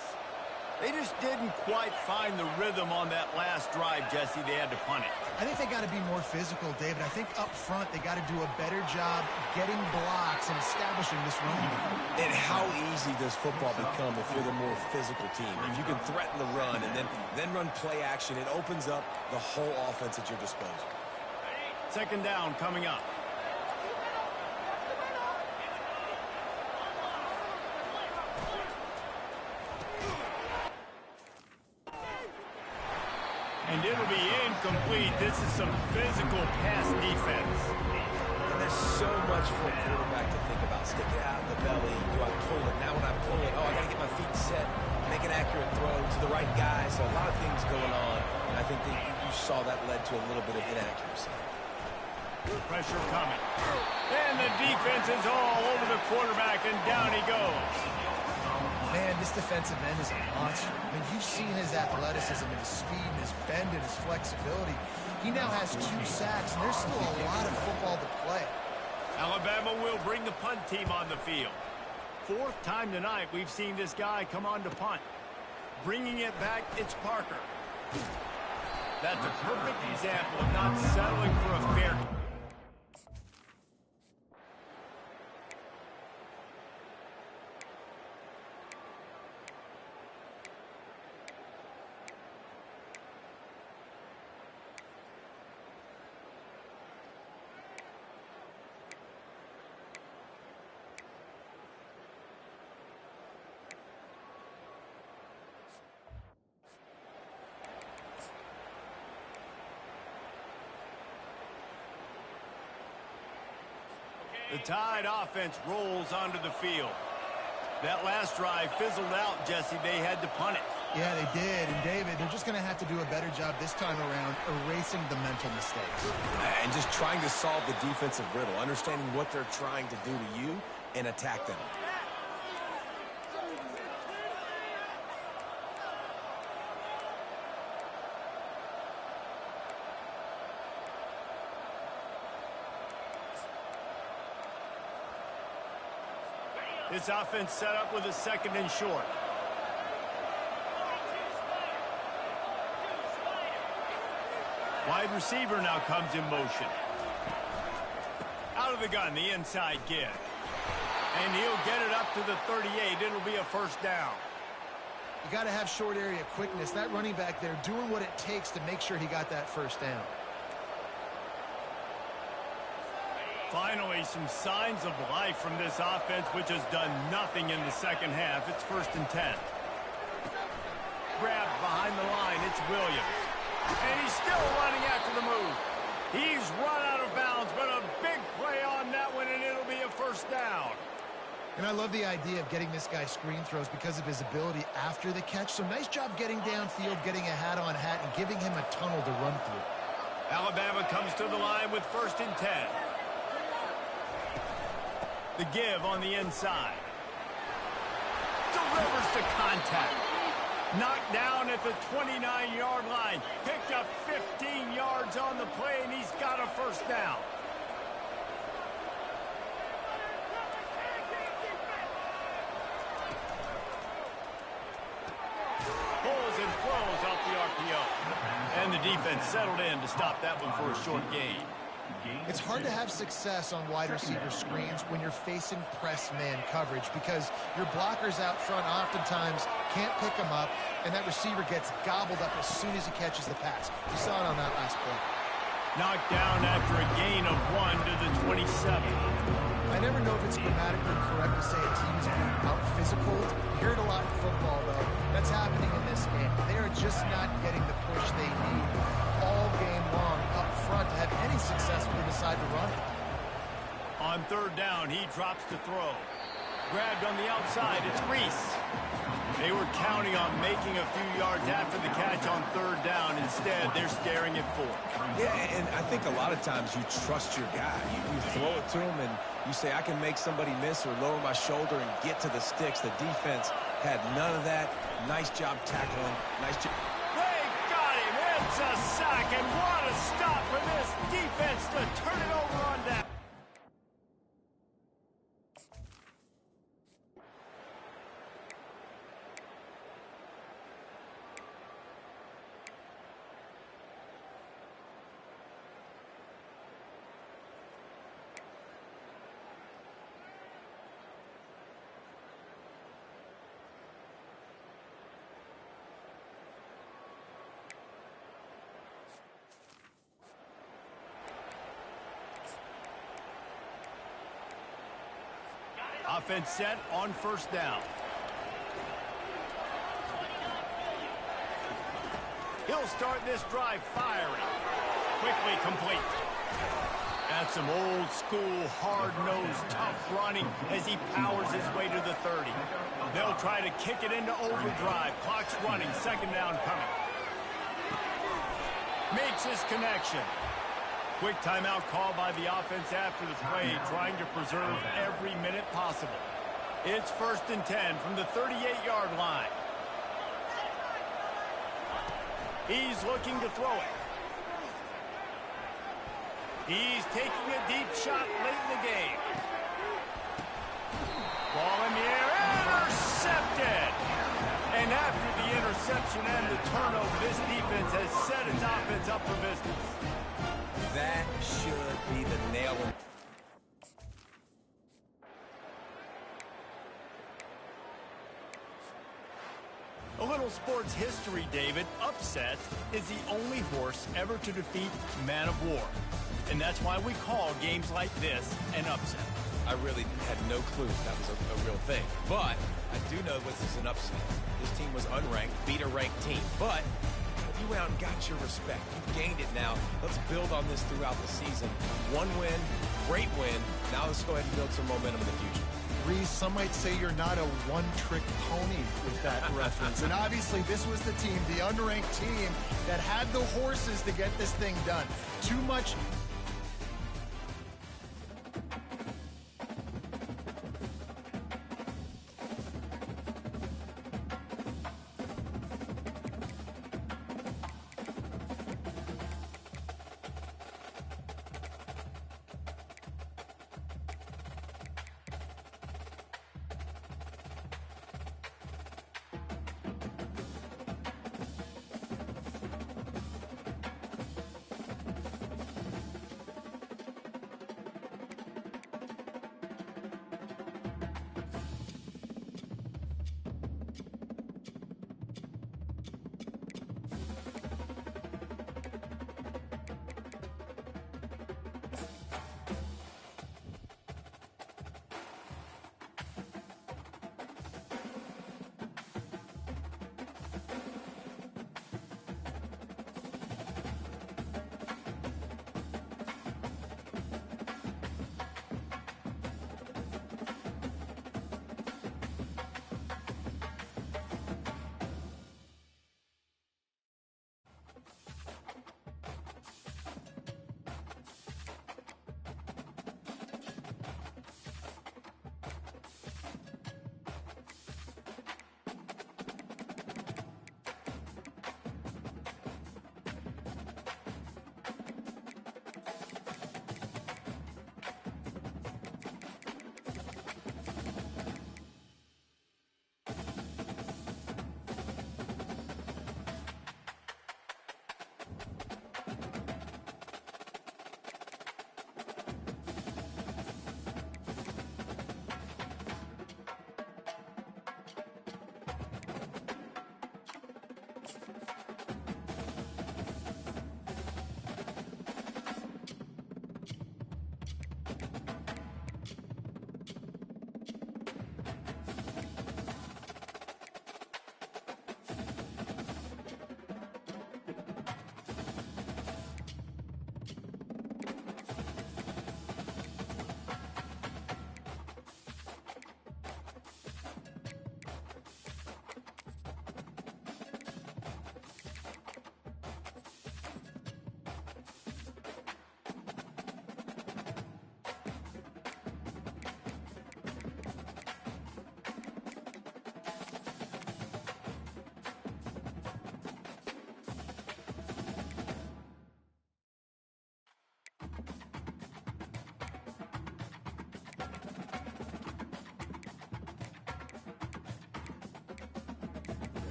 Speaker 1: They just didn't quite find the rhythm on that last drive, Jesse. They had to punt it.
Speaker 2: I think they got to be more physical, David. I think up front they got to do a better job getting blocks and establishing this running game.
Speaker 3: And how easy does football become if you're the more physical team? If you can threaten the run and then run play action, it opens up the whole offense at your disposal.
Speaker 1: Second down coming up. And it'll be incomplete. This is some physical pass defense.
Speaker 3: And there's so much for a quarterback to think about. Stick it out in the belly. Do I pull it? Now when I pull it, I got to get my feet set, make an accurate throw to the right guy. So a lot of things going on. And I think that you saw that led to a little bit of inaccuracy.
Speaker 1: Pressure coming. And the defense is all over the quarterback, and down he goes.
Speaker 2: Man, this defensive end is a monster. I mean, you've seen his athleticism and his speed and his bend and his flexibility. He now has 2 sacks, and there's still a lot of football to play.
Speaker 1: Alabama will bring the punt team on the field. 4th time tonight we've seen this guy come on to punt. Bringing it back, it's Parker. That's a perfect example of not settling for a fair. The Tide offense rolls onto the field. That last drive fizzled out, Jesse. They had to punt it.
Speaker 2: Yeah, they did. And, David, they're just going to have to do a better job this time around erasing the mental mistakes.
Speaker 3: And just trying to solve the defensive riddle, understanding what they're trying to do to you and attack them.
Speaker 1: This offense set up with a 2nd and short. Wide receiver now comes in motion. Out of the gun, the inside give. And he'll get it up to the 38. It'll be a 1st down.
Speaker 2: You got to have short area quickness. That running back there doing what it takes to make sure he got that 1st down.
Speaker 1: Finally, some signs of life from this offense, which has done nothing in the 2nd half. It's 1st and 10. Grabbed behind the line. It's Williams. And he's still running after the move. He's run out of bounds, but a big play on that one, and it'll be a 1st down.
Speaker 2: And I love the idea of getting this guy screen throws because of his ability after the catch. So nice job getting downfield, getting a hat-on-hat, and giving him a tunnel to run through.
Speaker 1: Alabama comes to the line with 1st and 10. The give on the inside. Delivers the contact. Knocked down at the 29-yard line. Picked up 15 yards on the play, and he's got a 1st down. Pulls and throws off the RPO. And the defense settled in to stop that one for a short gain.
Speaker 2: It's hard to have success on wide receiver screens when you're facing press man coverage because your blockers out front oftentimes can't pick them up, and that receiver gets gobbled up as soon as he catches the pass. You saw it on that last play.
Speaker 1: Knocked down after a gain of 1 to the 27.
Speaker 2: I never know if it's grammatically correct to say a team is being out-physical. You hear it a lot in football, though. That's happening in this game. They are just not getting the push they need all game long up front to have any success when they decide to run it.
Speaker 1: On 3rd down, he drops to throw. Grabbed on the outside, it's Reese. They were counting on making a few yards after the catch on 3rd down. Instead, they're staring at 4th.
Speaker 3: Yeah, and I think a lot of times you trust your guy. You throw it to him, and you say, I can make somebody miss or lower my shoulder and get to the sticks. The defense had none of that. Nice job tackling. Nice job.
Speaker 1: They got him. It's a sack, and what a stop for this defense to turn it over on that. Offense set on first down. He'll start this drive firing. Quickly complete. That's some old school, hard-nosed, tough running as he powers his way to the 30. They'll try to kick it into overdrive. Clock's running, second down coming. Makes his connection. Quick timeout call by the offense after the play, trying to preserve every minute possible. It's 1st and 10 from the 38-yard line. He's looking to throw it. He's taking a deep shot late in the game. Ball in the air, intercepted! And after the interception and the turnover, this defense has set its offense up for business.
Speaker 3: That should be the nail in.
Speaker 1: A little sports history, David. Upset is the only horse ever to defeat Man of War. And that's why we call games like this an upset.
Speaker 3: I really had no clue that was a real thing. But I do know this is an upset. This team was unranked, beat a ranked team. But you went out and got your respect. You gained it now. Let's build on this throughout the season. One win, great win. Now let's go ahead and build some momentum in the future.
Speaker 2: Reese, some might say you're not a one-trick pony with that reference. And obviously, this was the team, the unranked team, that had the horses to get this thing done. Too much.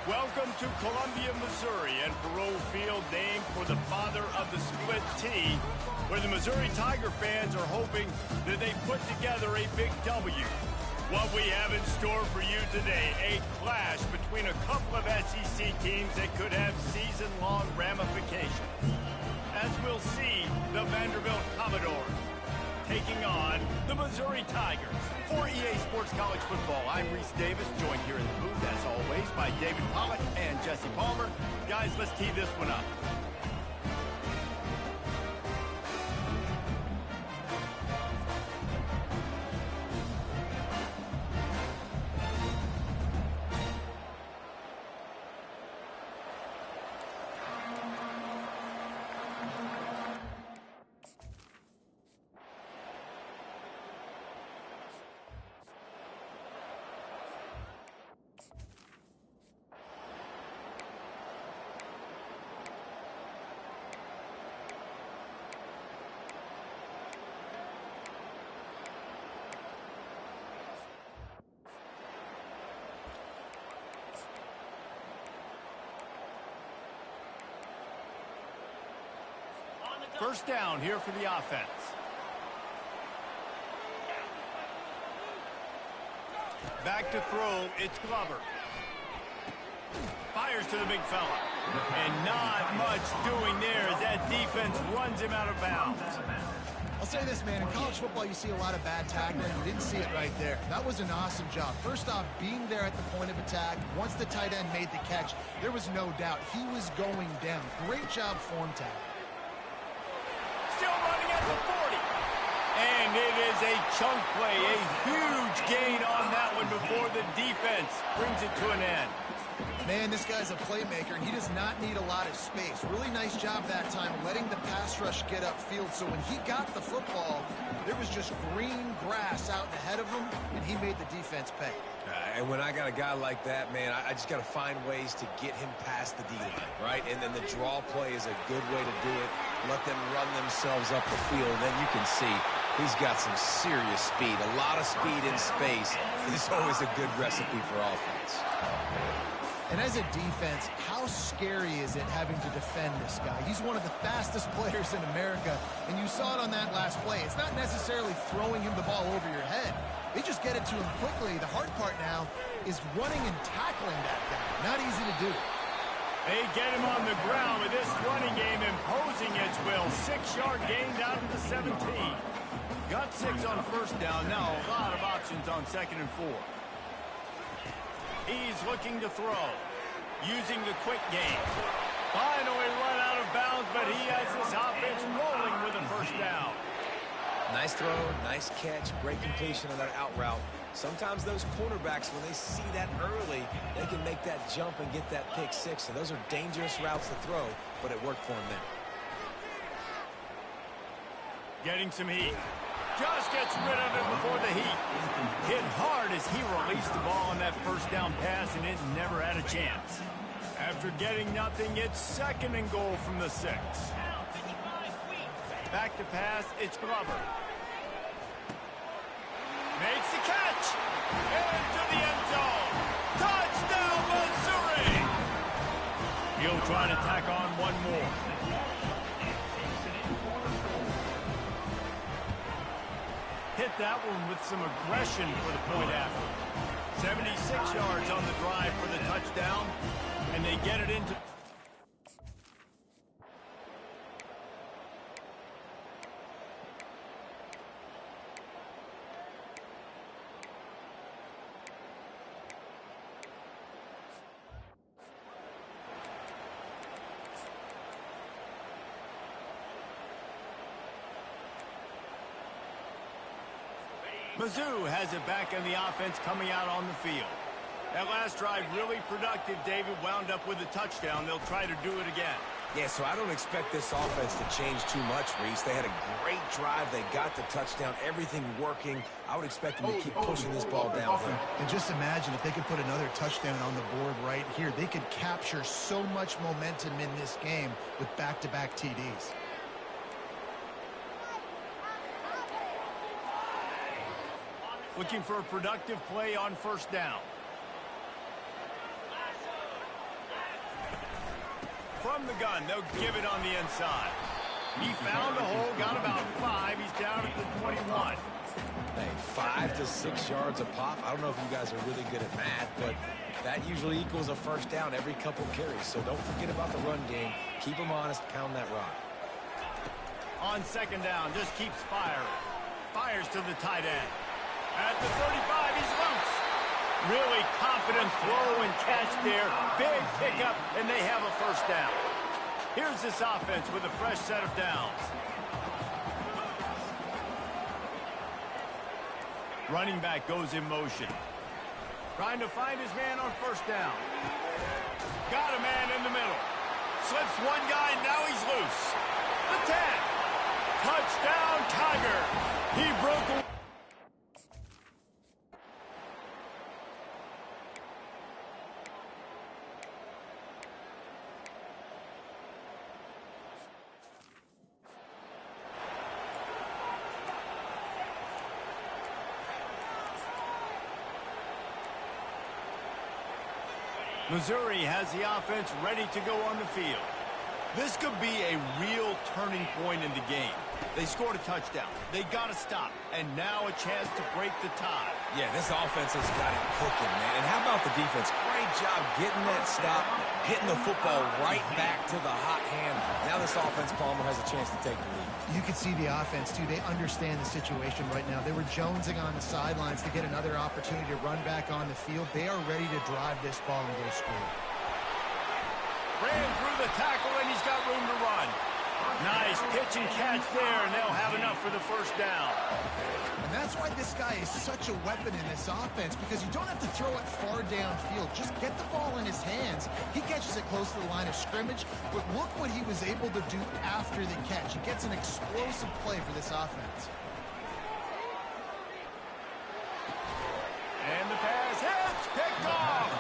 Speaker 1: Welcome to Columbia, Missouri, and Faurot Field, named for the father of the split T, where the Missouri Tiger fans are hoping that they put together a big W. What we have in store for you today, a clash between a couple of SEC teams that could have season-long ramifications. As we'll see, the Vanderbilt Commodores taking on the Missouri Tigers. For EA Sports College Football, I'm Reese Davis, joined here in the booth, as always, by David Pollack and Jesse Palmer. Guys, let's tee this one up. First down here for the offense. Back to throw, it's Glover. Fires to the big fella. And not much doing there as that defense runs him out of bounds.
Speaker 2: I'll say this, man. In college football, you see a lot of bad tackling. You didn't see it right there. That was an awesome job. First off, being there at the point of attack. Once the tight end made the catch, there was no doubt he was going down. Great job form tackle.
Speaker 1: Still running at the 40. And it is a chunk play, a huge gain on that one before the defense brings it to an end.
Speaker 2: Man, this guy's a playmaker, and he does not need a lot of space. Really nice job that time letting the pass rush get upfield. So when he got the football, there was just green grass out ahead of him, and he made the defense pay.
Speaker 3: And when I got a guy like that, man, I just got to find ways to get him past the D-line, right? And then the draw play is a good way to do it. Let them run themselves up the field. Then you can see he's got some serious speed. A lot of speed in space is always a good recipe for offense.
Speaker 2: And as a defense, how scary is it having to defend this guy? He's one of the fastest players in America, and you saw it on that last play. It's not necessarily throwing him the ball over your head. They just get it to him quickly. The hard part now is running and tackling that guy. Not easy to do.
Speaker 1: They get him on the ground with this running game imposing its will. 6-yard gain down to the 17. Got 6 on first down. Now a lot of options on 2nd and 4. He's looking to throw, using the quick game. Finally run out of bounds, but he has this offense rolling with a first down.
Speaker 3: Nice throw, nice catch, great completion on that out route. Sometimes those cornerbacks, when they see that early, they can make that jump and get that pick 6. And those are dangerous routes to throw, but it worked for him there.
Speaker 1: Getting some heat. Just gets rid of it before the heat. Hit hard as he released the ball on that first down pass, and it never had a chance. After getting nothing, it's 2nd and goal from the 6. Back to pass, it's Glover. Makes the catch. Into the end zone. Touchdown, Missouri! He'll try to tack on one more. Hit that one with some aggression for the point after. 76 yards on the drive for the touchdown, and they get it into... Mizzou has it back in the offense coming out on the field. That last drive really productive. David wound up with a touchdown. They'll try to do it again.
Speaker 3: Yeah, so I don't expect this offense to change too much, Reese. They had a great drive. They got the touchdown. Everything working. I would expect them to keep pushing this ball downhill.
Speaker 2: And just imagine if they could put another touchdown on the board right here. They could capture so much momentum in this game with back-to-back TDs.
Speaker 1: Looking for a productive play on first down. from the gun. They'll give it on the inside. He found a hole, got about 5. He's down at the 21.
Speaker 3: Hey, 5 to 6 yards a pop. I don't know if you guys are really good at math, but that usually equals a first down every couple carries. So don't forget about the run game. Keep them honest. Pound that rock.
Speaker 1: On second down, just keeps firing. Fires to the tight end. At the 35, he's loose. Really confident throw and catch there. Big pickup, and they have a first down. Here's this offense with a fresh set of downs. Running back goes in motion. Trying to find his man on first down. Got a man in the middle. Slips one guy, now he's loose. The 10. Touchdown, Tiger. He broke away. Missouri has the offense ready to go on the field. This could be a real turning point in the game. They scored a touchdown. They got to stop. And now a chance to break the tie.
Speaker 3: Yeah, this offense has got it cooking, man. And how about the defense? Great job getting that stop, getting the football right back to the hot hand. Now this offense, Palmer, has a chance to take the lead.
Speaker 2: You can see the offense, too. They understand the situation right now. They were jonesing on the sidelines to get another opportunity to run back on the field. They are ready to drive this ball and go score.
Speaker 1: Ran through the tackle, and he's got room to run. Nice pitch and catch there, and they'll have enough for the first down.
Speaker 2: And that's why this guy is such a weapon in this offense, because you don't have to throw it far downfield. Just get the ball in his hands. He catches it close to the line of scrimmage, but look what he was able to do after the catch. He gets an explosive play for this offense.
Speaker 1: And the pass hits, picked off.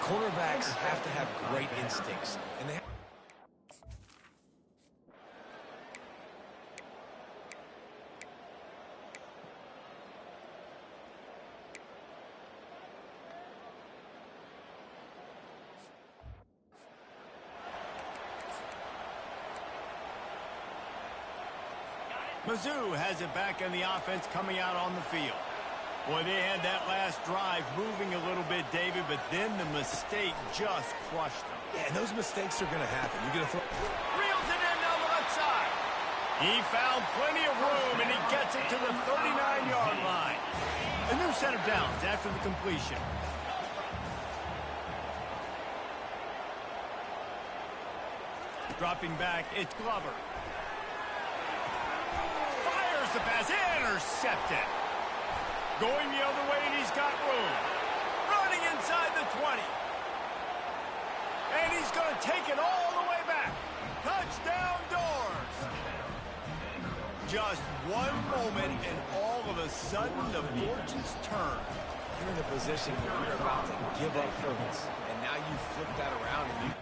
Speaker 3: Quarterbacks have to have great instincts, and they have
Speaker 1: Mizzou has it back in the offense coming out on the field. Boy, they had that last drive moving a little bit, David, but then the mistake just crushed them.
Speaker 3: Yeah, and those mistakes are going to happen. You're going to throw.
Speaker 1: Reels it in down the left side. He found plenty of room, and he gets it to the 39-yard line. A new set of downs after the completion. Dropping back, it's Glover. Fires the pass, intercepted. Going the other way, and he's got room. Running inside the 20. And he's going to take it all the way back. Touchdown, Doors. Just one moment, and all of a sudden, the fortunes turn.
Speaker 3: You're in a position where you're about to give up points, and now you flip that around and you.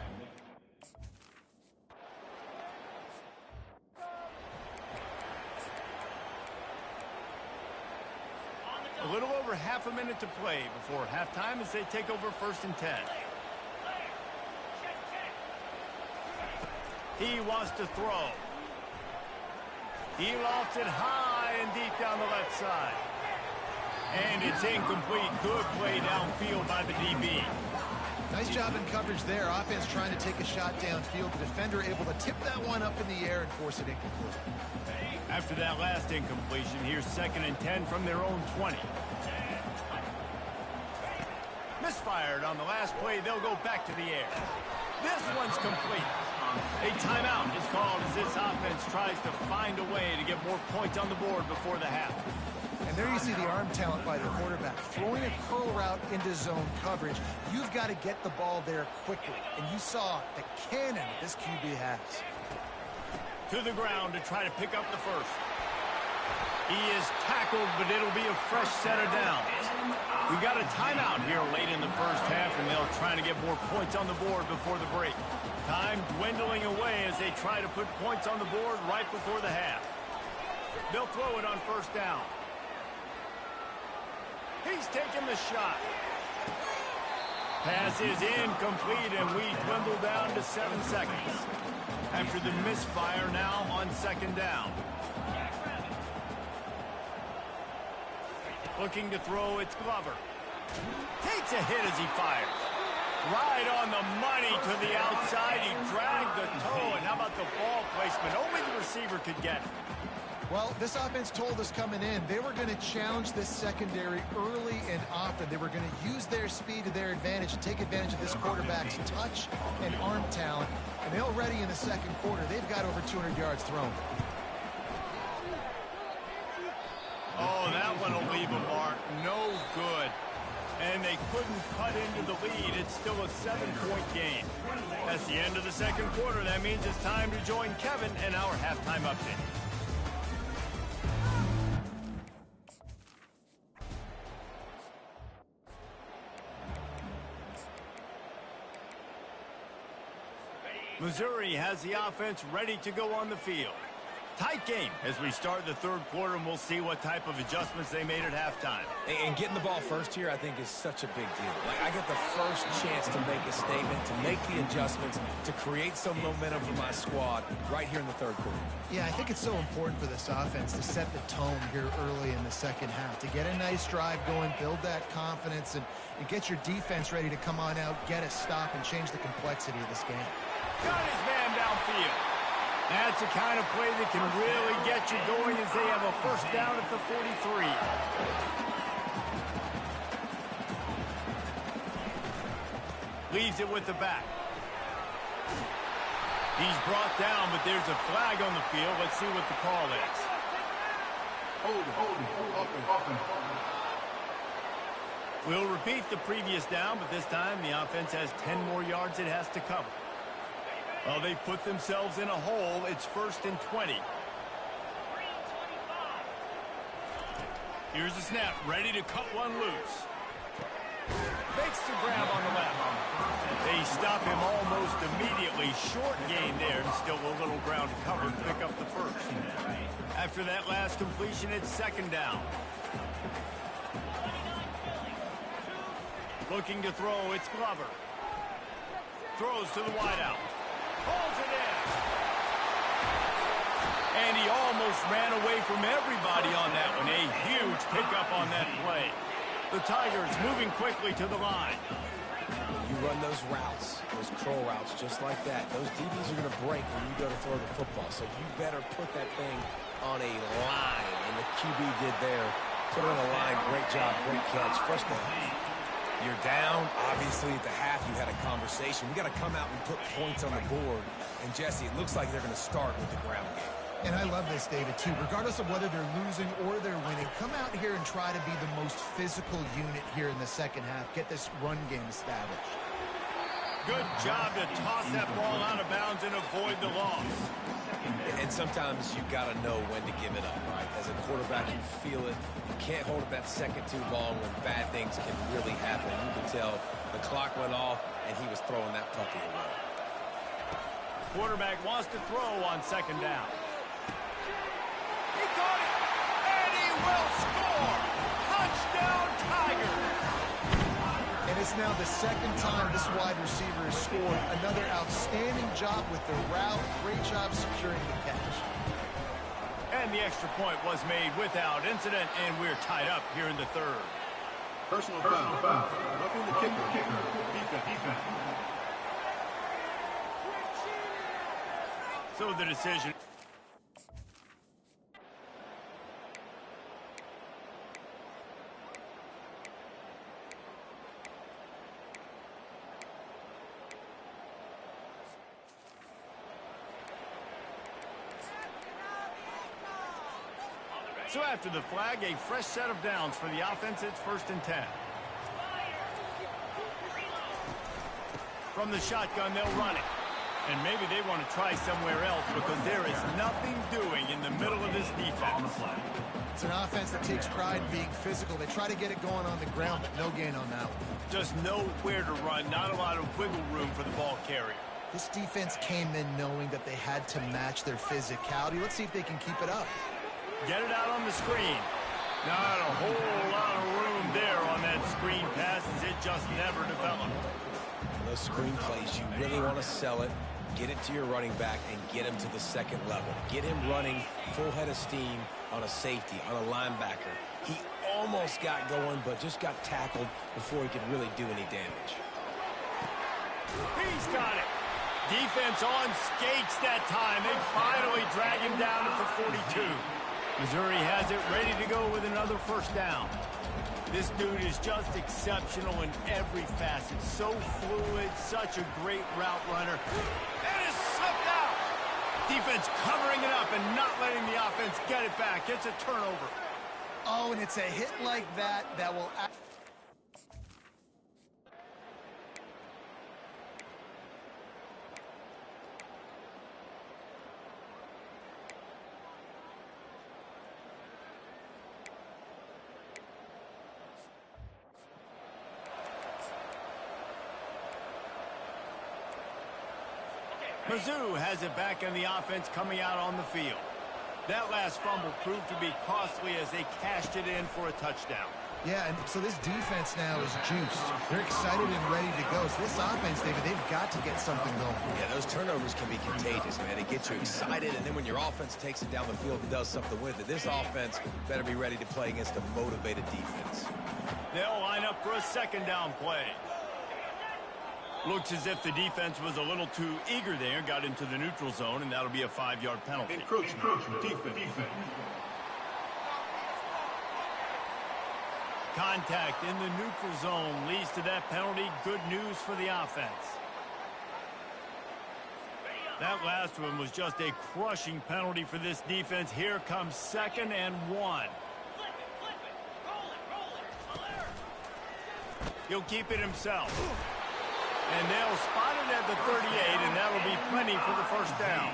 Speaker 1: A little over half a minute to play before halftime as they take over 1st and 10. He wants to throw. He lofts it high and deep down the left side. And it's incomplete. Good play downfield by the DB.
Speaker 2: Nice job in coverage there. Offense trying to take a shot downfield. The defender able to tip that one up in the air and force it incomplete.
Speaker 1: After that last incompletion, here's 2nd and 10 from their own 20. Misfired on the last play. They'll go back to the air. This one's complete. A timeout is called as this offense tries to find a way to get more points on the board before the half.
Speaker 2: And there you see the arm talent by the quarterback. Throwing a curl route into zone coverage, you've got to get the ball there quickly. And you saw the cannon this QB has.
Speaker 1: To the ground to try to pick up the first. He is tackled, but it'll be a fresh set of downs. We got a timeout here late in the first half, and they'll try to get more points on the board before the break. Time dwindling away as they try to put points on the board right before the half. They'll throw it on 1st down. He's taking the shot. Pass is incomplete, and we dwindle down to 7 seconds. After the misfire now on 2nd down. Looking to throw, it's Glover. Takes a hit as he fires. Right on the money to the outside. He dragged the toe, and how about the ball placement? Only the receiver could get it.
Speaker 2: Well, this offense told us coming in they were going to challenge this secondary early and often. They were going to use their speed to their advantage and take advantage of this quarterback's touch and arm talent. And already in the 2nd quarter, they've got over 200 yards thrown.
Speaker 1: Oh, that one will leave a mark. No good. And they couldn't cut into the lead. It's still a 7-point game. That's the end of the 2nd quarter. That means it's time to join Kevin in our halftime update. Missouri has the offense ready to go on the field. Tight game as we start the 3rd quarter, and we'll see what type of adjustments they made at halftime.
Speaker 3: And getting the ball first here, I think, is such a big deal. Like, I get the first chance to make a statement, to make the adjustments, to create some momentum for my squad right here in the 3rd quarter.
Speaker 2: Yeah, I think it's so important for this offense to set the tone here early in the 2nd half, to get a nice drive going, build that confidence, and get your defense ready to come on out, get a stop, and change the complexity of this game.
Speaker 1: Got his man downfield. That's the kind of play that can really get you going as they have a 1st down at the 43. Leaves it with the back. He's brought down, but there's a flag on the field. Let's see what the call is.
Speaker 4: Offense.
Speaker 1: We'll repeat the previous down, but this time the offense has 10 more yards it has to cover. Well, they put themselves in a hole. It's 1st and 20. Here's the snap, ready to cut one loose. Makes the grab on the left. They stop him almost immediately. Short gain there, and still a little ground to cover to pick up the 1st. After that last completion, it's 2nd down. Looking to throw, it's Glover. Throws to the wideout. Pulls it in. And he almost ran away from everybody on that one. A huge pickup on that play. The Tigers moving quickly to the line.
Speaker 3: When you run those routes, those curl routes just like that, those DBs are going to break when you go to throw the football. So you better put that thing on a line. And the QB did there. Put it on a line. Great job. Great catch. 1st down. You're down. Obviously, at the half, you had a conversation. We got to come out and put points on the board. And, Jesse, it looks like they're going to start with the ground game.
Speaker 2: And I love this, David, too. Regardless of whether they're losing or they're winning, come out here and try to be the most physical unit here in the 2nd half. Get this run game established.
Speaker 1: Good job to toss that ball out of bounds and avoid the loss.
Speaker 3: And sometimes you got to know when to give it up, right? As a quarterback, you feel it. You can't hold it that second too long when bad things can really happen. You can tell the clock went off, and he was throwing that puppy away.
Speaker 1: Quarterback wants to throw on 2nd down. He caught it, and he will score. Touchdown, Tigers.
Speaker 2: And it's now the 2nd time this wide receiver has scored. Another outstanding job with the route. Great job securing the catch.
Speaker 1: And the extra point was made without incident, and we're tied up here in the 3rd.
Speaker 4: Personal foul. Roughing the kicker. Defense.
Speaker 1: So the decision. So after the flag, a fresh set of downs for the offense. It's 1st and 10. From the shotgun, they'll run it. And maybe they want to try somewhere else because there is nothing doing in the middle of this defense.
Speaker 2: It's an offense that takes pride in being physical. They try to get it going on the ground, but no gain on that one.
Speaker 1: Just nowhere to run, not a lot of wiggle room for the ball carrier.
Speaker 2: This defense came in knowing that they had to match their physicality. Let's see if they can keep it up.
Speaker 1: Get it out on the screen. Not a whole lot of room there on that screen pass as it just never developed.
Speaker 3: those screen plays, you really want to sell it, get it to your running back, and get him to the second level. Get him running full head of steam on a safety, on a linebacker. He almost got going, but just got tackled before he could really do any damage.
Speaker 1: He's got it. Defense on skates that time. They finally drag him down at the 42. Missouri has it ready to go with another first down. This dude is just exceptional in every facet. So fluid, such a great route runner. And is slipped out. Defense covering it up and not letting the offense get it back. It's a turnover.
Speaker 2: Oh, and it's a hit like that that will...
Speaker 1: Mizzou has it back on the offense coming out on the field. That last fumble proved to be costly as they cashed it in for a touchdown.
Speaker 2: Yeah, and so this defense now is juiced. They're excited and ready to go. So this offense, David, they've got to get something going.
Speaker 3: Yeah, those turnovers can be contagious, man. It gets you excited, and then when your offense takes it down the field and does something with it, this offense better be ready to play against a motivated defense.
Speaker 1: They'll line up for a second down play. Looks as if the defense was a little too eager there, got into the neutral zone, and that'll be a 5-yard penalty.
Speaker 4: Encroachment. Defense.
Speaker 1: Contact in the neutral zone leads to that penalty. Good news for the offense. That last one was just a crushing penalty for this defense. Here comes 2nd and 1. He'll keep it himself. And they'll spot it at the 38, and that'll be plenty for the first down.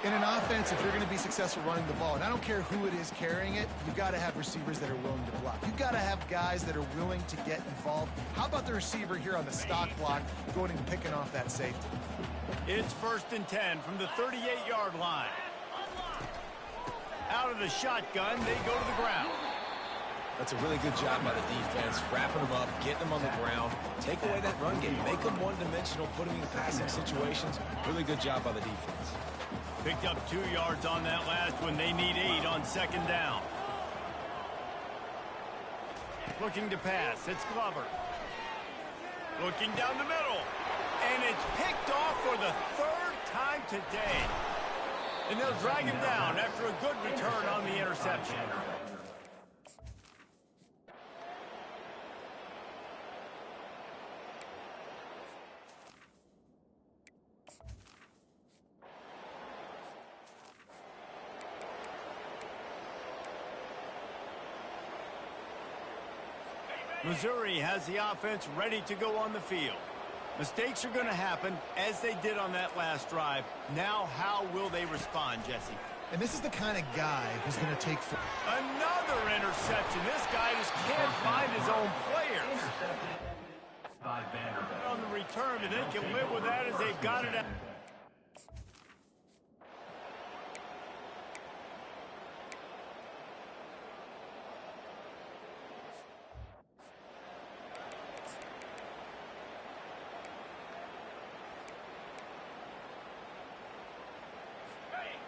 Speaker 2: In an offense, if you're going to be successful running the ball, and I don't care who it is carrying it, you've got to have receivers that are willing to block. You've got to have guys that are willing to get involved. How about the receiver here on the stock block going and picking off that safety?
Speaker 1: It's 1st and 10 from the 38-yard line. Out of the shotgun, they go to the ground.
Speaker 3: That's a really good job by the defense, wrapping them up, getting them on the ground, take away that run game, make them one-dimensional, put them in passing situations. Really good job by the defense.
Speaker 1: Picked up 2 yards on that last one. They need 8 on 2nd down. Looking to pass. It's Glover. Looking down the middle. And it's picked off for the 3rd time today. And they'll drag him down after a good return on the interception. Missouri has the offense ready to go on the field. Mistakes are going to happen, as they did on that last drive. Now, how will they respond, Jesse?
Speaker 2: And this is the kind of guy who's going to take...
Speaker 1: Another interception. This guy just can't find his own players.
Speaker 5: By Vanderbilt.
Speaker 1: On the return, and they can live with that as they've got it out.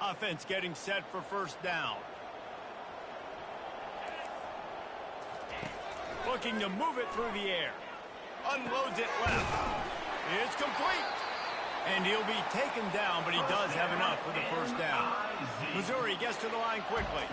Speaker 1: Offense getting set for 1st down. Looking to move it through the air. Unloads it left. It's complete. And he'll be taken down, but he does have enough for the 1st down. Missouri gets to the line quickly.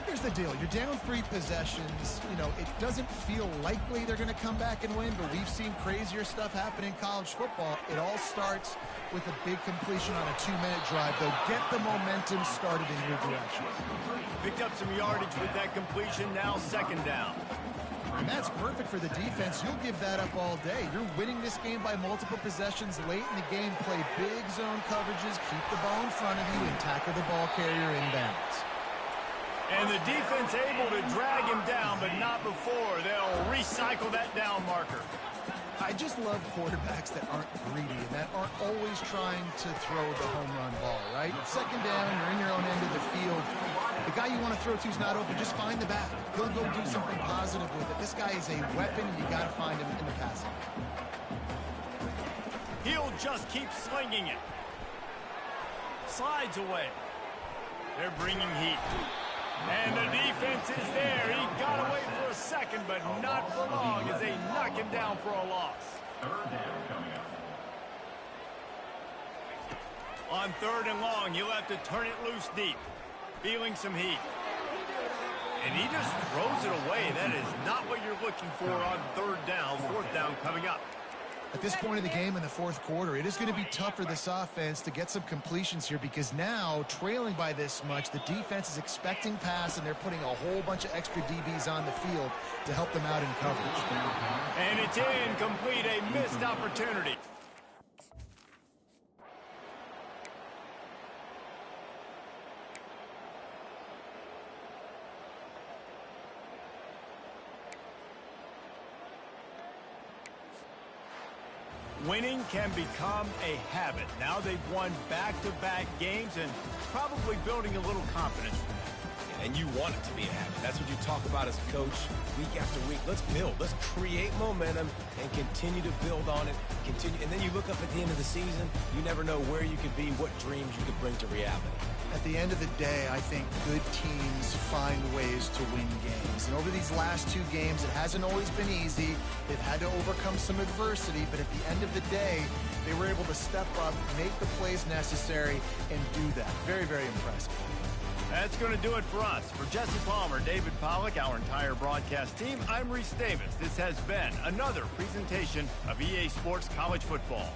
Speaker 2: Here's the deal. You're down 3 possessions. You know, it doesn't feel likely they're going to come back and win, but we've seen crazier stuff happen in college football. It all starts with a big completion on a 2-minute drive. They'll get the momentum started in your direction.
Speaker 1: Picked up some yardage with that completion. Now 2nd down.
Speaker 2: And that's perfect for the defense. You'll give that up all day. You're winning this game by multiple possessions late in the game. Play big zone coverages, keep the ball in front of you, and tackle the ball carrier inbounds.
Speaker 1: And the defense able to drag him down, but not before. They'll recycle that down marker.
Speaker 2: I just love quarterbacks that aren't greedy and that aren't always trying to throw the home run ball, right? 2nd down, you're in your own end of the field. The guy you want to throw to is not open. Just find the back. He'll go do something positive with it. This guy is a weapon, and you got to find him in the passing.
Speaker 1: He'll just keep slinging it. Slides away. They're bringing heat. And the defense is there. He got away for a second, but not for long as they knock him down for a loss.
Speaker 5: Third down coming up.
Speaker 1: On 3rd and long, he'll have to turn it loose deep. Feeling some heat. And he just throws it away. That is not what you're looking for on 3rd down. 4th down coming up.
Speaker 2: At this point of the game in the 4th quarter, it is going to be tough for this offense to get some completions here because now, trailing by this much, the defense is expecting pass, and they're putting a whole bunch of extra DBs on the field to help them out in coverage.
Speaker 1: And it's incomplete, a missed opportunity. Winning can become a habit. Now they've won back-to-back games and probably building a little confidence.
Speaker 3: And you want it to be a habit. That's what you talk about as a coach week after week. Let's build. Let's create momentum and continue to build on it. And then you look up at the end of the season, you never know where you could be, what dreams you could bring to reality.
Speaker 2: At the end of the day, I think good teams find ways to win games. And over these last 2 games, it hasn't always been easy. They've had to overcome some adversity, but at the end of the day, they were able to step up, make the plays necessary, and do that. Very, very impressive.
Speaker 1: That's going to do it for us. For Jesse Palmer, David Pollack, our entire broadcast team, I'm Reese Davis. This has been another presentation of EA Sports College Football.